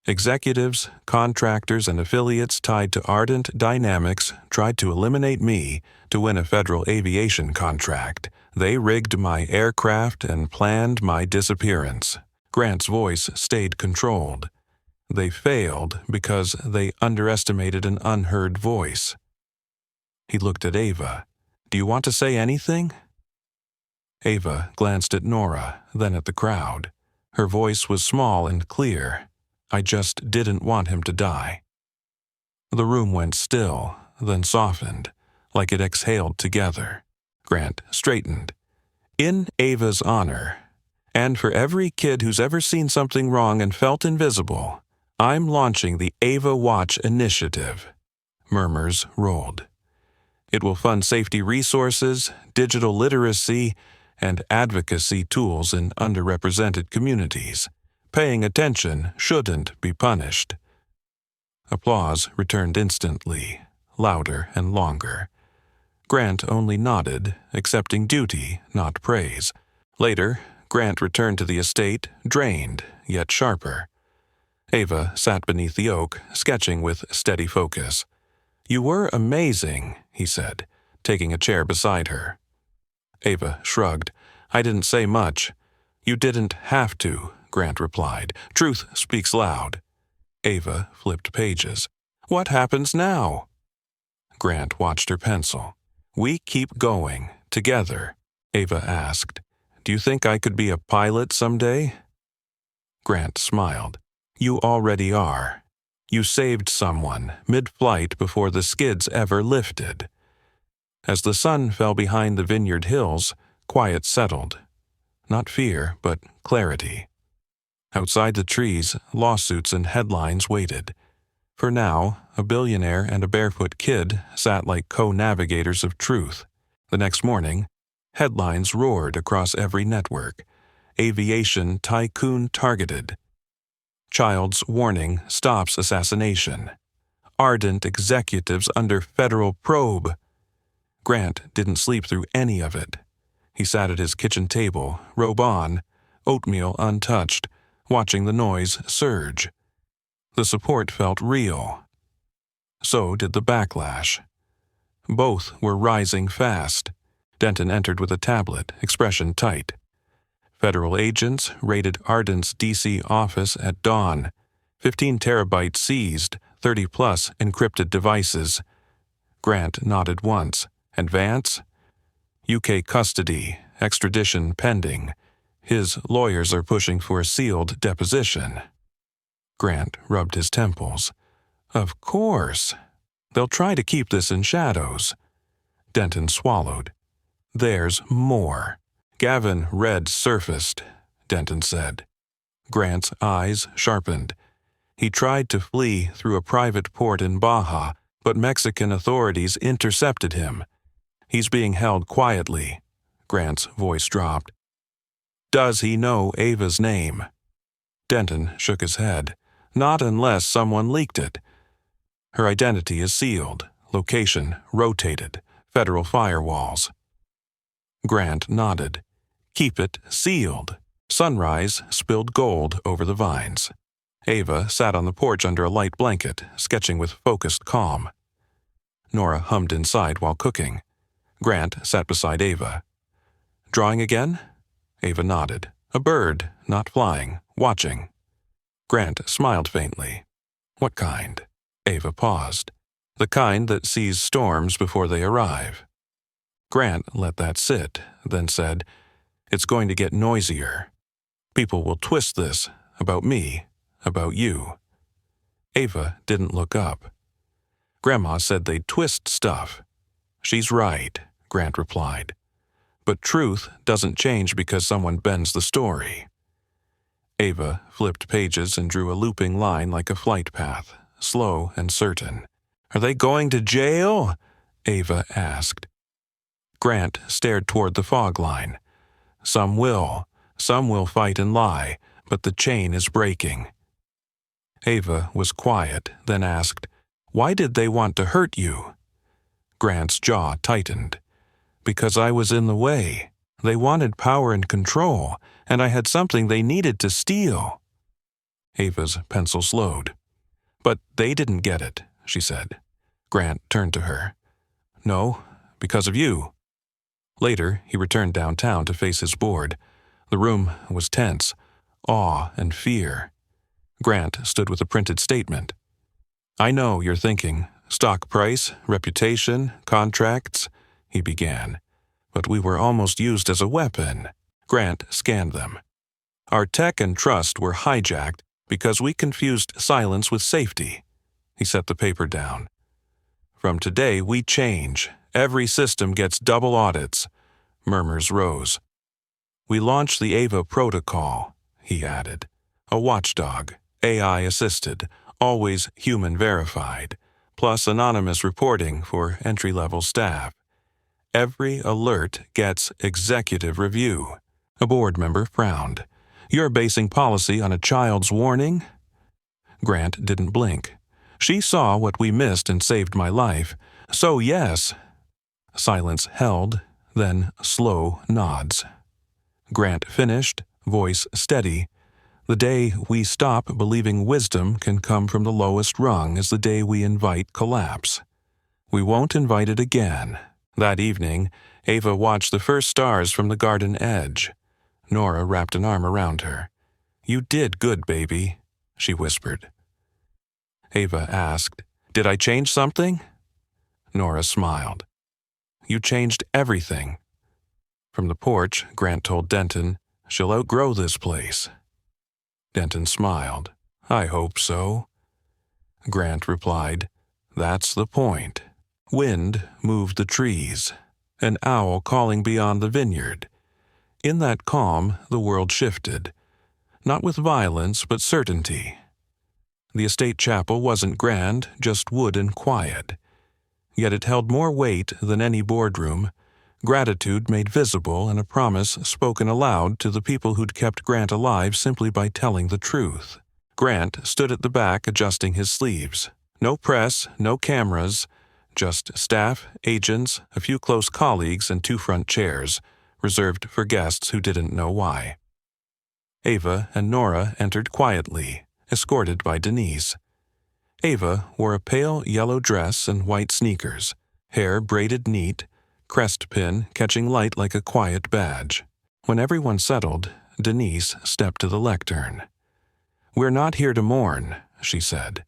Executives, contractors, and affiliates tied to Ardent Dynamics tried to eliminate me to win a federal aviation contract. They rigged my aircraft and planned my disappearance." Grant's voice stayed controlled. They failed because they underestimated an unheard voice. He looked at Ava. "Do you want to say anything?" Ava glanced at Nora, then at the crowd. Her voice was small and clear. "I just didn't want him to die." The room went still, then softened, like it exhaled together. Grant straightened. "In Ava's honor, and for every kid who's ever seen something wrong and felt invisible, I'm launching the Ava Watch Initiative." Murmurs rolled. "It will fund safety resources, digital literacy, and advocacy tools in underrepresented communities. Paying attention shouldn't be punished." Applause returned instantly, louder and longer. Grant only nodded, accepting duty, not praise. Later, Grant returned to the estate, drained, yet sharper. Ava sat beneath the oak, sketching with steady focus. "You were amazing," he said, taking a chair beside her. Ava shrugged. "I didn't say much." "You didn't have to," Grant replied. "Truth speaks loud." Ava flipped pages. "What happens now?" Grant watched her pencil. "We keep going, together." Ava asked, "Do you think I could be a pilot someday?" Grant smiled. "You already are. You saved someone, mid-flight before the skids ever lifted." As the sun fell behind the Vineyard Hills, quiet settled. Not fear, but clarity. Outside the trees, lawsuits and headlines waited. For now, a billionaire and a barefoot kid sat like co-navigators of truth. The next morning, headlines roared across every network. Aviation tycoon targeted. Child's warning stops assassination. Ardent executives under federal probe. Grant didn't sleep through any of it. He sat at his kitchen table, robe on, oatmeal untouched, watching the noise surge. The support felt real. So did the backlash. Both were rising fast. Denton entered with a tablet, expression tight. Federal agents raided Ardent's D.C. office at dawn. 15 terabytes seized, 30-plus encrypted devices. Grant nodded once. And Vance? UK custody, extradition pending. His lawyers are pushing for a sealed deposition. Grant rubbed his temples. Of course. They'll try to keep this in shadows. Denton swallowed. There's more. Gavin Red surfaced, Denton said. Grant's eyes sharpened. He tried to flee through a private port in Baja, but Mexican authorities intercepted him. He's being held quietly. Grant's voice dropped. Does he know Ava's name? Denton shook his head. Not unless someone leaked it. Her identity is sealed, location rotated, federal firewalls. Grant nodded. Keep it sealed. Sunrise spilled gold over the vines. Ava sat on the porch under a light blanket, sketching with focused calm. Nora hummed inside while cooking. Grant sat beside Ava. Drawing again? Ava nodded. A bird, not flying, watching. Grant smiled faintly. What kind? Ava paused. The kind that sees storms before they arrive. Grant let that sit, then said, It's going to get noisier. People will twist this, about me, about you. Ava didn't look up. Grandma said they'd twist stuff. She's right, Grant replied. But truth doesn't change because someone bends the story. Ava flipped pages and drew a looping line like a flight path, slow and certain. Are they going to jail? Ava asked. Grant stared toward the fog line. Some will fight and lie, but the chain is breaking. Ava was quiet, then asked, Why did they want to hurt you? Grant's jaw tightened. Because I was in the way. They wanted power and control, and I had something they needed to steal. Ava's pencil slowed. But they didn't get it, she said. Grant turned to her. No, because of you. Later, he returned downtown to face his board. The room was tense, awe and fear. Grant stood with a printed statement. I know you're thinking, stock price, reputation, contracts, he began. But we were almost used as a weapon. Grant scanned them. Our tech and trust were hijacked because we confused silence with safety. He set the paper down. From today, we change. Every system gets double audits. Murmurs rose. We launched the Ava protocol, he added. A watchdog, AI-assisted, always human-verified, plus anonymous reporting for entry-level staff. Every alert gets executive review. A board member frowned. You're basing policy on a child's warning? Grant didn't blink. She saw what we missed and saved my life. So yes. Silence held, then slow nods. Grant finished, voice steady. The day we stop believing wisdom can come from the lowest rung is the day we invite collapse. We won't invite it again. That evening, Ava watched the first stars from the garden edge. Nora wrapped an arm around her. You did good, baby, she whispered. Ava asked, Did I change something? Nora smiled. You changed everything. From the porch, Grant told Denton, She'll outgrow this place. Denton smiled. I hope so. Grant replied, That's the point. Wind moved the trees. An owl calling beyond the vineyard. In that calm, the world shifted. not with violence but certainty. The estate chapel wasn't grand, just wood and quiet. Yet it held more weight than any boardroom, gratitude made visible and a promise spoken aloud to the people who'd kept Grant alive simply by telling the truth. Grant stood at the back adjusting his sleeves. No press, no cameras, just staff, agents, a few close colleagues, and 2 front chairs, reserved for guests who didn't know why. Ava and Nora entered quietly, escorted by Denise. Ava wore a pale yellow dress and white sneakers, hair braided neat, crest pin catching light like a quiet badge. When everyone settled, Denise stepped to the lectern. "We're not here to mourn," she said.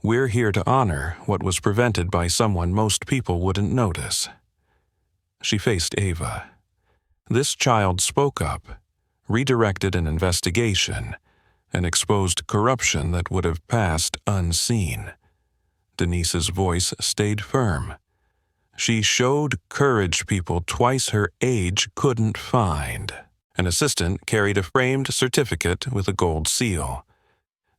"We're here to honor what was prevented by someone most people wouldn't notice." She faced Ava. This child spoke up, redirected an investigation, and exposed corruption that would have passed unseen. Denise's voice stayed firm. She showed courage people twice her age couldn't find. An assistant carried a framed certificate with a gold seal.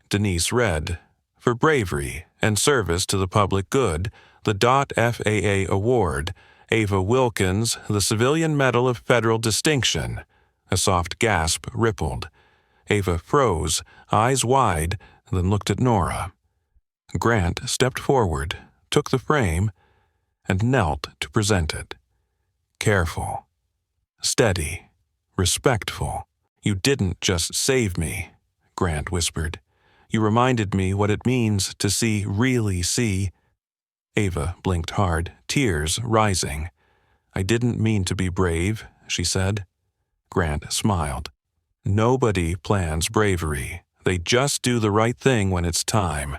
Denise read, "For bravery and service to the public good, the .FAA Award, Ava Wilkins, the Civilian Medal of Federal Distinction." A soft gasp rippled. Ava froze, eyes wide, then looked at Nora. Grant stepped forward, took the frame, and knelt to present it. Careful, steady, respectful. "You didn't just save me," Grant whispered. "You reminded me what it means to really see." Ava blinked hard, tears rising. "I didn't mean to be brave," she said. Grant smiled. "Nobody plans bravery. They just do the right thing when it's time."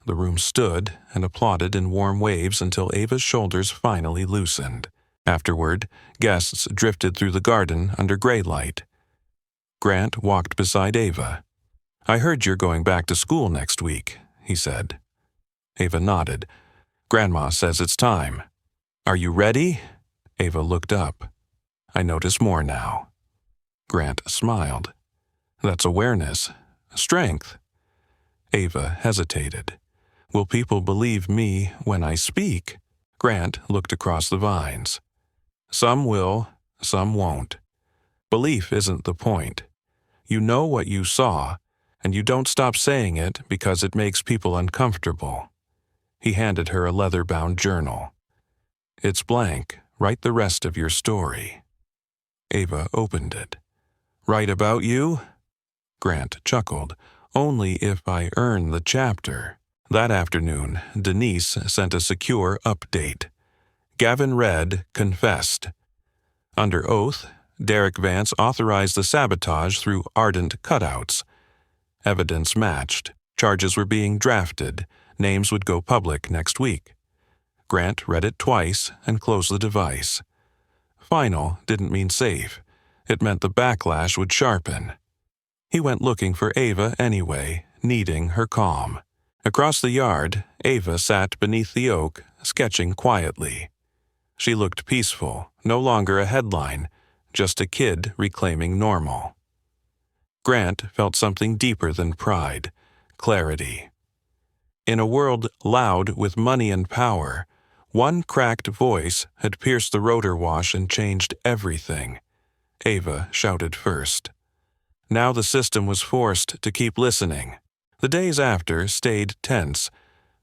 The room stood and applauded in warm waves until Ava's shoulders finally loosened. Afterward, guests drifted through the garden under gray light. Grant walked beside Ava. "I heard you're going back to school next week," he said. Ava nodded. "Grandma says it's time." "Are you ready?" Ava looked up. "I notice more now." Grant smiled. "That's awareness. Strength." Ava hesitated. "Will people believe me when I speak?" Grant looked across the vines. "Some will, some won't. Belief isn't the point. You know what you saw, and you don't stop saying it because it makes people uncomfortable." He handed her a leather-bound journal. "It's blank. Write the rest of your story." Ava opened it. "Write about you?" Grant chuckled. "Only if I earn the chapter." That afternoon, Denise sent a secure update. Gavin read, confessed. Under oath, Derek Vance authorized the sabotage through ardent cutouts. Evidence matched. Charges were being drafted. Names would go public next week. Grant read it twice and closed the device. Final didn't mean safe. It meant the backlash would sharpen. He went looking for Ava anyway, needing her calm. Across the yard, Ava sat beneath the oak, sketching quietly. She looked peaceful, no longer a headline, just a kid reclaiming normal. Grant felt something deeper than pride, clarity. In a world loud with money and power, one cracked voice had pierced the rotor wash and changed everything. Ava shouted first. Now the system was forced to keep listening. The days after stayed tense,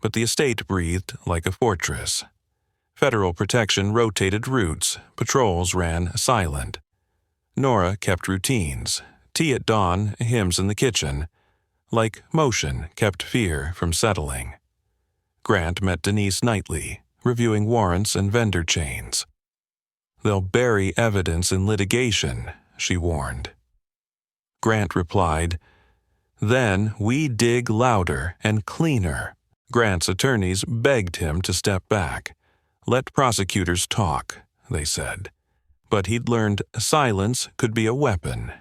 but the estate breathed like a fortress. Federal protection rotated routes, patrols ran silent. Nora kept routines, tea at dawn, hymns in the kitchen. Like motion kept fear from settling. Grant met Denise nightly, reviewing warrants and vendor chains. "They'll bury evidence in litigation," she warned. Grant replied, "Then we dig louder and cleaner." Grant's attorneys begged him to step back. "Let prosecutors talk," they said. But he'd learned silence could be a weapon.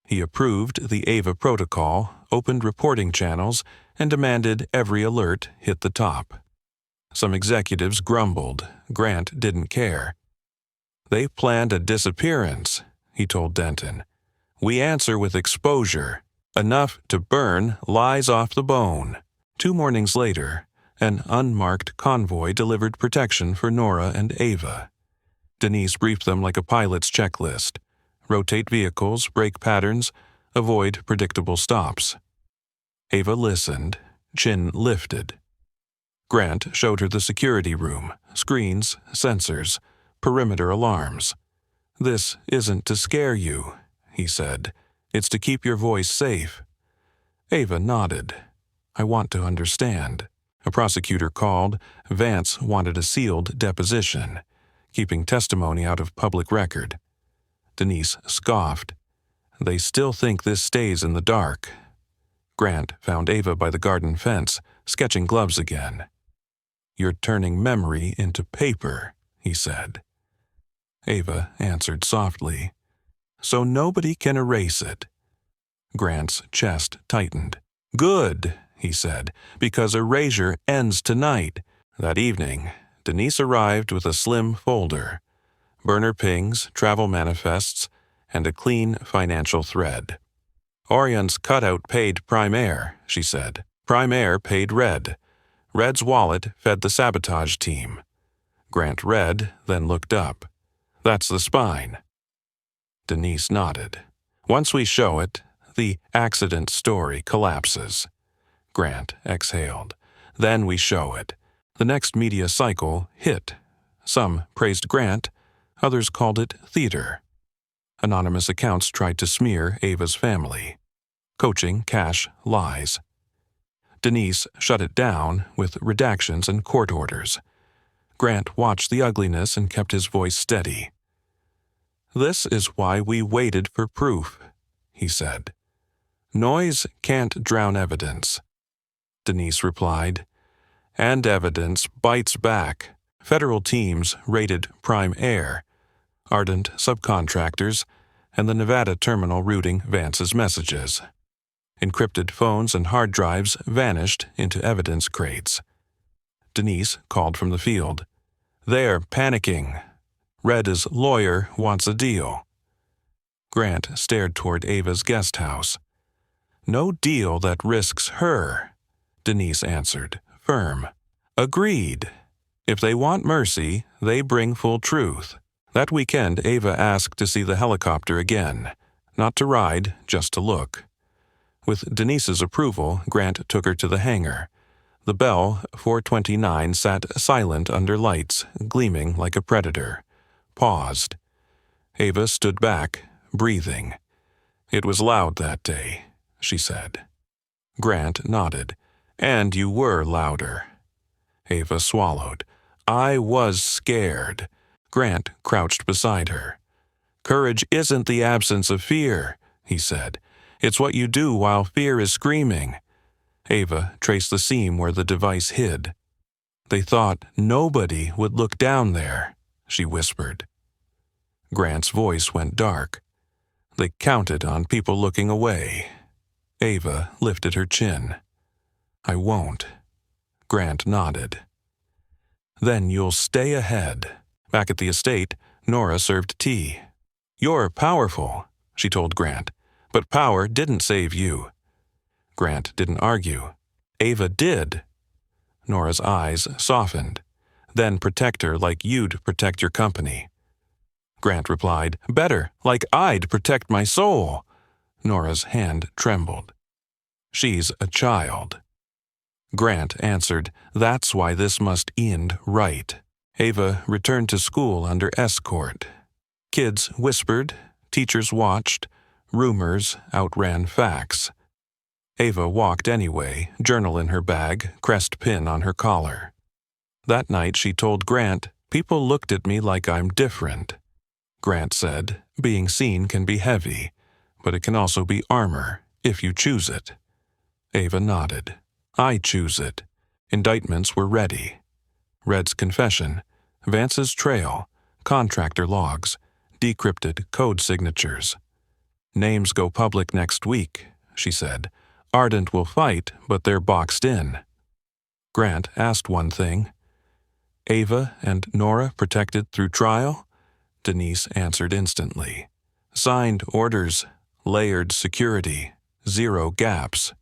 He approved the Ava protocol, opened reporting channels, and demanded every alert hit the top. Some executives grumbled. Grant didn't care. "They planned a disappearance," he told Denton. "We answer with exposure. Enough to burn lies off the bone. 2 mornings later, an unmarked convoy delivered protection for Nora and Ava. Denise briefed them like a pilot's checklist. Rotate vehicles, brake patterns, avoid predictable stops. Ava listened, chin lifted. Grant showed her the security room, screens, sensors, perimeter alarms. "This isn't to scare you," he said. "It's to keep your voice safe." Ava nodded. "I want to understand." A prosecutor called. Vance wanted a sealed deposition, keeping testimony out of public record. Denise scoffed. "They still think this stays in the dark." Grant found Ava by the garden fence, sketching gloves again. "You're turning memory into paper," he said. Ava answered softly. "So nobody can erase it." Grant's chest tightened. "Good," he said, "because erasure ends tonight." That evening, Denise arrived with a slim folder, burner pings, travel manifests, and a clean financial thread. "Orion's cutout paid Prime Air," she said. "Prime Air paid Red. Red's wallet fed the sabotage team." Grant read, then looked up. "That's the spine." Denise nodded. "Once we show it, the accident story collapses." Grant exhaled. "Then we show it." The next media cycle hit. Some praised Grant, others called it theater. Anonymous accounts tried to smear Ava's family. Coaching, cash, lies. Denise shut it down with redactions and court orders. Grant watched the ugliness and kept his voice steady. "This is why we waited for proof," he said. "Noise can't drown evidence." Denise replied. "And evidence bites back." Federal teams raided Prime Air, ardent subcontractors, and the Nevada terminal routing Vance's messages. Encrypted phones and hard drives vanished into evidence crates. Denise called from the field. "They're panicking. Red's lawyer wants a deal." Grant stared toward Ava's guest house. "No deal that risks her," Denise answered, firm. "Agreed. If they want mercy, they bring full truth." That weekend, Ava asked to see the helicopter again. Not to ride, just to look. With Denise's approval, Grant took her to the hangar. The Bell 429 sat silent under lights, gleaming like a predator. Paused. Ava stood back, breathing. "It was loud that day," she said. Grant nodded. "And you were louder." Ava swallowed. "I was scared." Grant crouched beside her. "Courage isn't the absence of fear," he said. "It's what you do while fear is screaming." Ava traced the seam where the device hid. "They thought nobody would look down there," she whispered. Grant's voice went dark. "They counted on people looking away." Ava lifted her chin. "I won't." Grant nodded. "Then you'll stay ahead." Back at the estate, Nora served tea. "You're powerful," she told Grant, "but power didn't save you." Grant didn't argue. "Ava did." Nora's eyes softened. "Then protect her like you'd protect your company." Grant replied, "Better, like I'd protect my soul." Nora's hand trembled. "She's a child." Grant answered, "That's why this must end right." Ava returned to school under escort. Kids whispered, teachers watched, rumors outran facts. Ava walked anyway, journal in her bag, crest pin on her collar. That night she told Grant, "People looked at me like I'm different." Grant said, "Being seen can be heavy, but it can also be armor, if you choose it." Ava nodded. "I choose it." Indictments were ready. Red's confession, Vance's trail, contractor logs, decrypted code signatures. "Names go public next week," she said. "Ardent will fight, but they're boxed in." Grant asked one thing. "Ava and Nora protected through trial?" Denise answered instantly. "Signed orders, layered security, 0 gaps.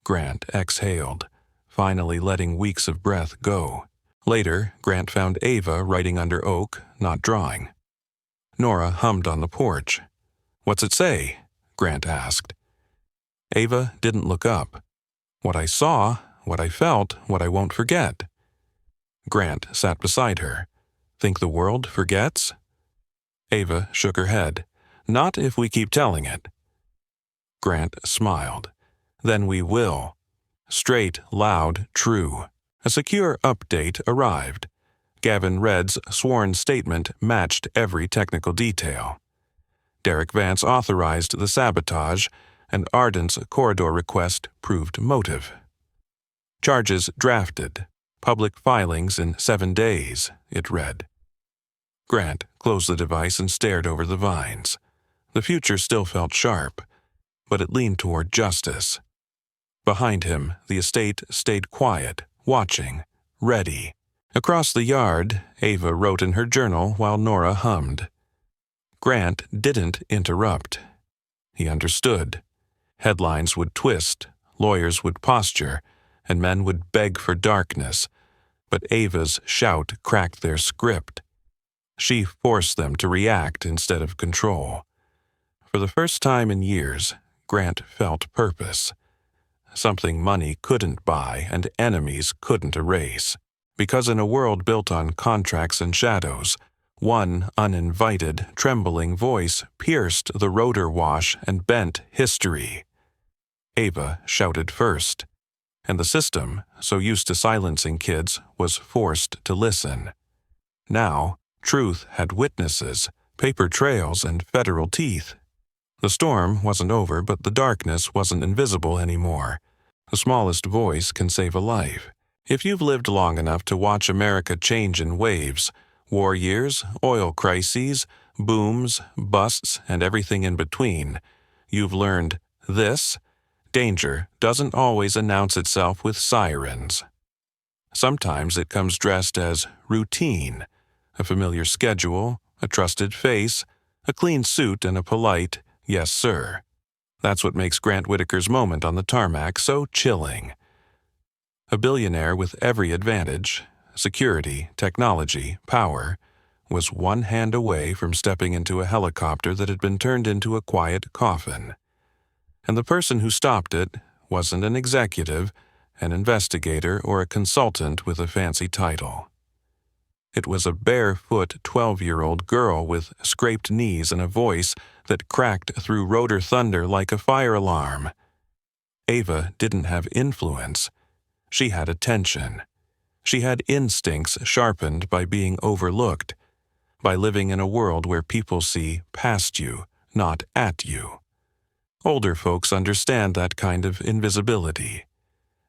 Grant exhaled, finally letting weeks of breath go. Later, Grant found Ava writing under oak, not drawing. Nora hummed on the porch. "What's it say?" Grant asked. Ava didn't look up. "What I saw, what I felt, what I won't forget." Grant sat beside her. "Think the world forgets?" Ava shook her head. "Not if we keep telling it." Grant smiled. "Then we will." Straight, loud, true. A secure update arrived. Gavin Redd's sworn statement matched every technical detail. Derek Vance authorized the sabotage, and Arden's corridor request proved motive. Charges drafted. Public filings in 7 days, it read. Grant closed the device and stared over the vines. The future still felt sharp, but it leaned toward justice. Behind him, the estate stayed quiet, watching, ready. Across the yard, Ava wrote in her journal while Nora hummed. Grant didn't interrupt. He understood. Headlines would twist, lawyers would posture, and men would beg for darkness, but Ava's shout cracked their script. She forced them to react instead of control. For the first time in years, Grant felt purpose. Something money couldn't buy and enemies couldn't erase. Because in a world built on contracts and shadows, one uninvited, trembling voice pierced the rotor wash and bent history. Ava shouted first, and the system, so used to silencing kids, was forced to listen. Now, truth had witnesses, paper trails, and federal teeth. The storm wasn't over, but the darkness wasn't invisible anymore. The smallest voice can save a life. If you've lived long enough to watch America change in waves, war years, oil crises, booms, busts, and everything in between, you've learned this: danger doesn't always announce itself with sirens. Sometimes it comes dressed as routine, a familiar schedule, a trusted face, a clean suit, and a polite, "Yes, sir." That's what makes Grant Whitaker's moment on the tarmac so chilling. A billionaire with every advantage, security, technology, power, was one hand away from stepping into a helicopter that had been turned into a quiet coffin. And the person who stopped it wasn't an executive, an investigator, or a consultant with a fancy title. It was a barefoot 12-year-old girl with scraped knees and a voice that cracked through rotor thunder like a fire alarm. Ava didn't have influence. She had attention. She had instincts sharpened by being overlooked, by living in a world where people see past you, not at you. Older folks understand that kind of invisibility.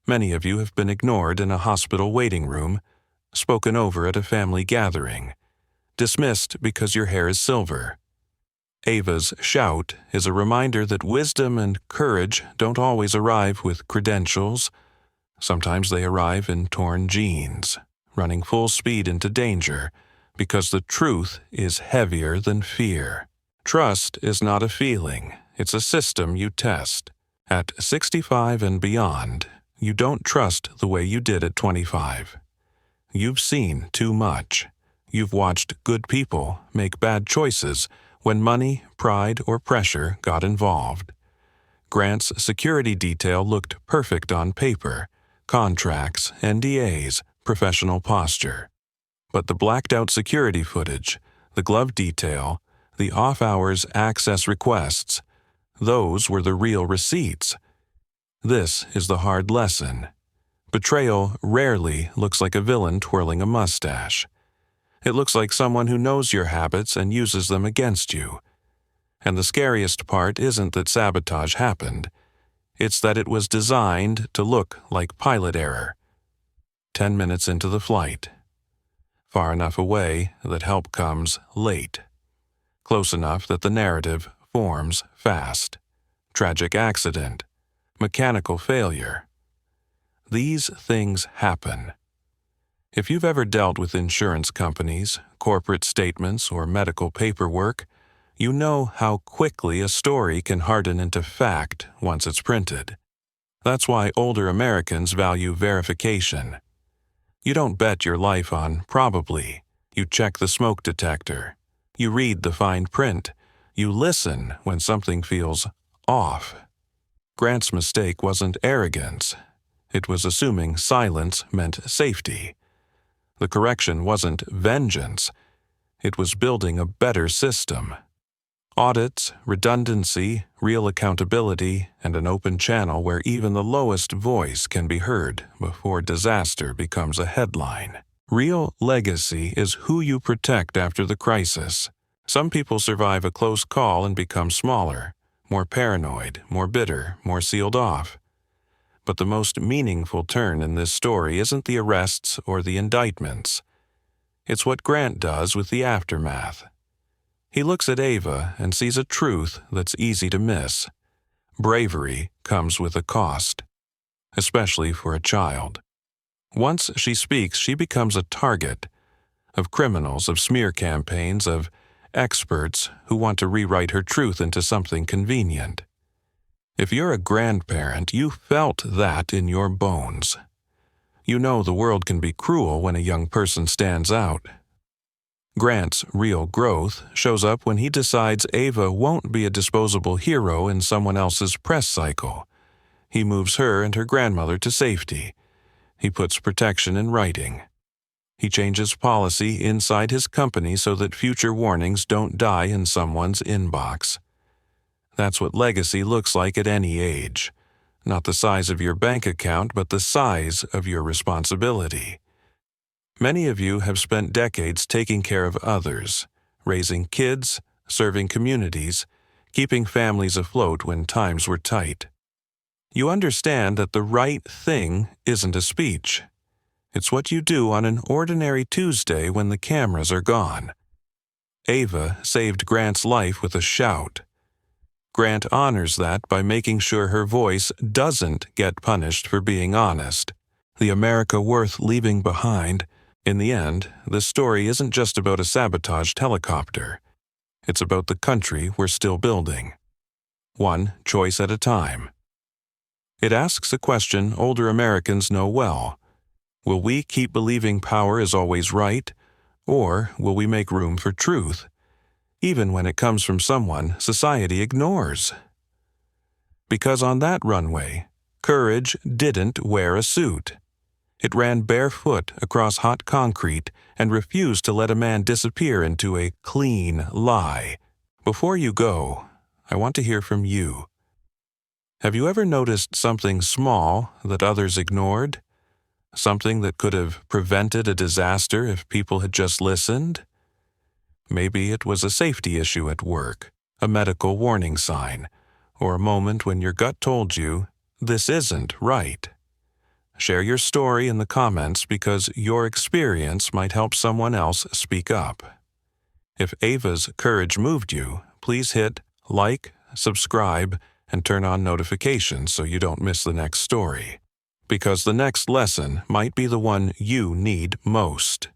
Many of you have been ignored in a hospital waiting room, spoken over at a family gathering, dismissed because your hair is silver. Ava's shout is a reminder that wisdom and courage don't always arrive with credentials. Sometimes they arrive in torn jeans, running full speed into danger, because the truth is heavier than fear. Trust is not a feeling, it's a system you test. At 65 and beyond, you don't trust the way you did at 25. You've seen too much. You've watched good people make bad choices when money, pride, or pressure got involved. Grant's security detail looked perfect on paper: contracts, NDAs, professional posture. But the blacked-out security footage, the glove detail, the off-hours access requests, those were the real receipts. This is the hard lesson. Betrayal rarely looks like a villain twirling a mustache. It looks like someone who knows your habits and uses them against you. And the scariest part isn't that sabotage happened. It's that it was designed to look like pilot error. 10 minutes into the flight. Far enough away that help comes late. Close enough that the narrative forms fast. Tragic accident. Mechanical failure. These things happen. If you've ever dealt with insurance companies, corporate statements, or medical paperwork, You know how quickly a story can harden into fact once it's printed. That's why older Americans value verification. You don't bet your life on probably. You check the smoke detector. You read the fine print. You listen when something feels off. Grant's mistake wasn't arrogance. It was assuming silence meant safety. The correction wasn't vengeance. It was building a better system. Audits, redundancy, real accountability, and an open channel where even the lowest voice can be heard before disaster becomes a headline. Real legacy is who you protect after the crisis. Some people survive a close call and become smaller, more paranoid, more bitter, more sealed off. But the most meaningful turn in this story isn't the arrests or the indictments. It's what Grant does with the aftermath. He looks at Ava and sees a truth that's easy to miss. Bravery comes with a cost, especially for a child. Once she speaks, she becomes a target of criminals, of smear campaigns, of experts who want to rewrite her truth into something convenient. If you're a grandparent, you felt that in your bones. You know the world can be cruel when a young person stands out. Grant's real growth shows up when he decides Ava won't be a disposable hero in someone else's press cycle. He moves her and her grandmother to safety. He puts protection in writing. He changes policy inside his company so that future warnings don't die in someone's inbox. That's what legacy looks like at any age. Not the size of your bank account, but the size of your responsibility. Many of you have spent decades taking care of others, raising kids, serving communities, keeping families afloat when times were tight. You understand that the right thing isn't a speech. It's what you do on an ordinary Tuesday when the cameras are gone. Ava saved Grant's life with a shout. Grant honors that by making sure her voice doesn't get punished for being honest. The America worth leaving behind. In the end, this story isn't just about a sabotaged helicopter. It's about the country we're still building. One choice at a time. It asks a question older Americans know well. Will we keep believing power is always right, or will we make room for truth, even when it comes from someone society ignores? Because on that runway, courage didn't wear a suit. It ran barefoot across hot concrete and refused to let a man disappear into a clean lie. Before you go, I want to hear from you. Have you ever noticed something small that others ignored? Something that could have prevented a disaster if people had just listened? Maybe it was a safety issue at work, a medical warning sign, or a moment when your gut told you, this isn't right. Share your story in the comments because your experience might help someone else speak up. If Ava's courage moved you, please hit like, subscribe, and turn on notifications so you don't miss the next story. Because the next lesson might be the one you need most.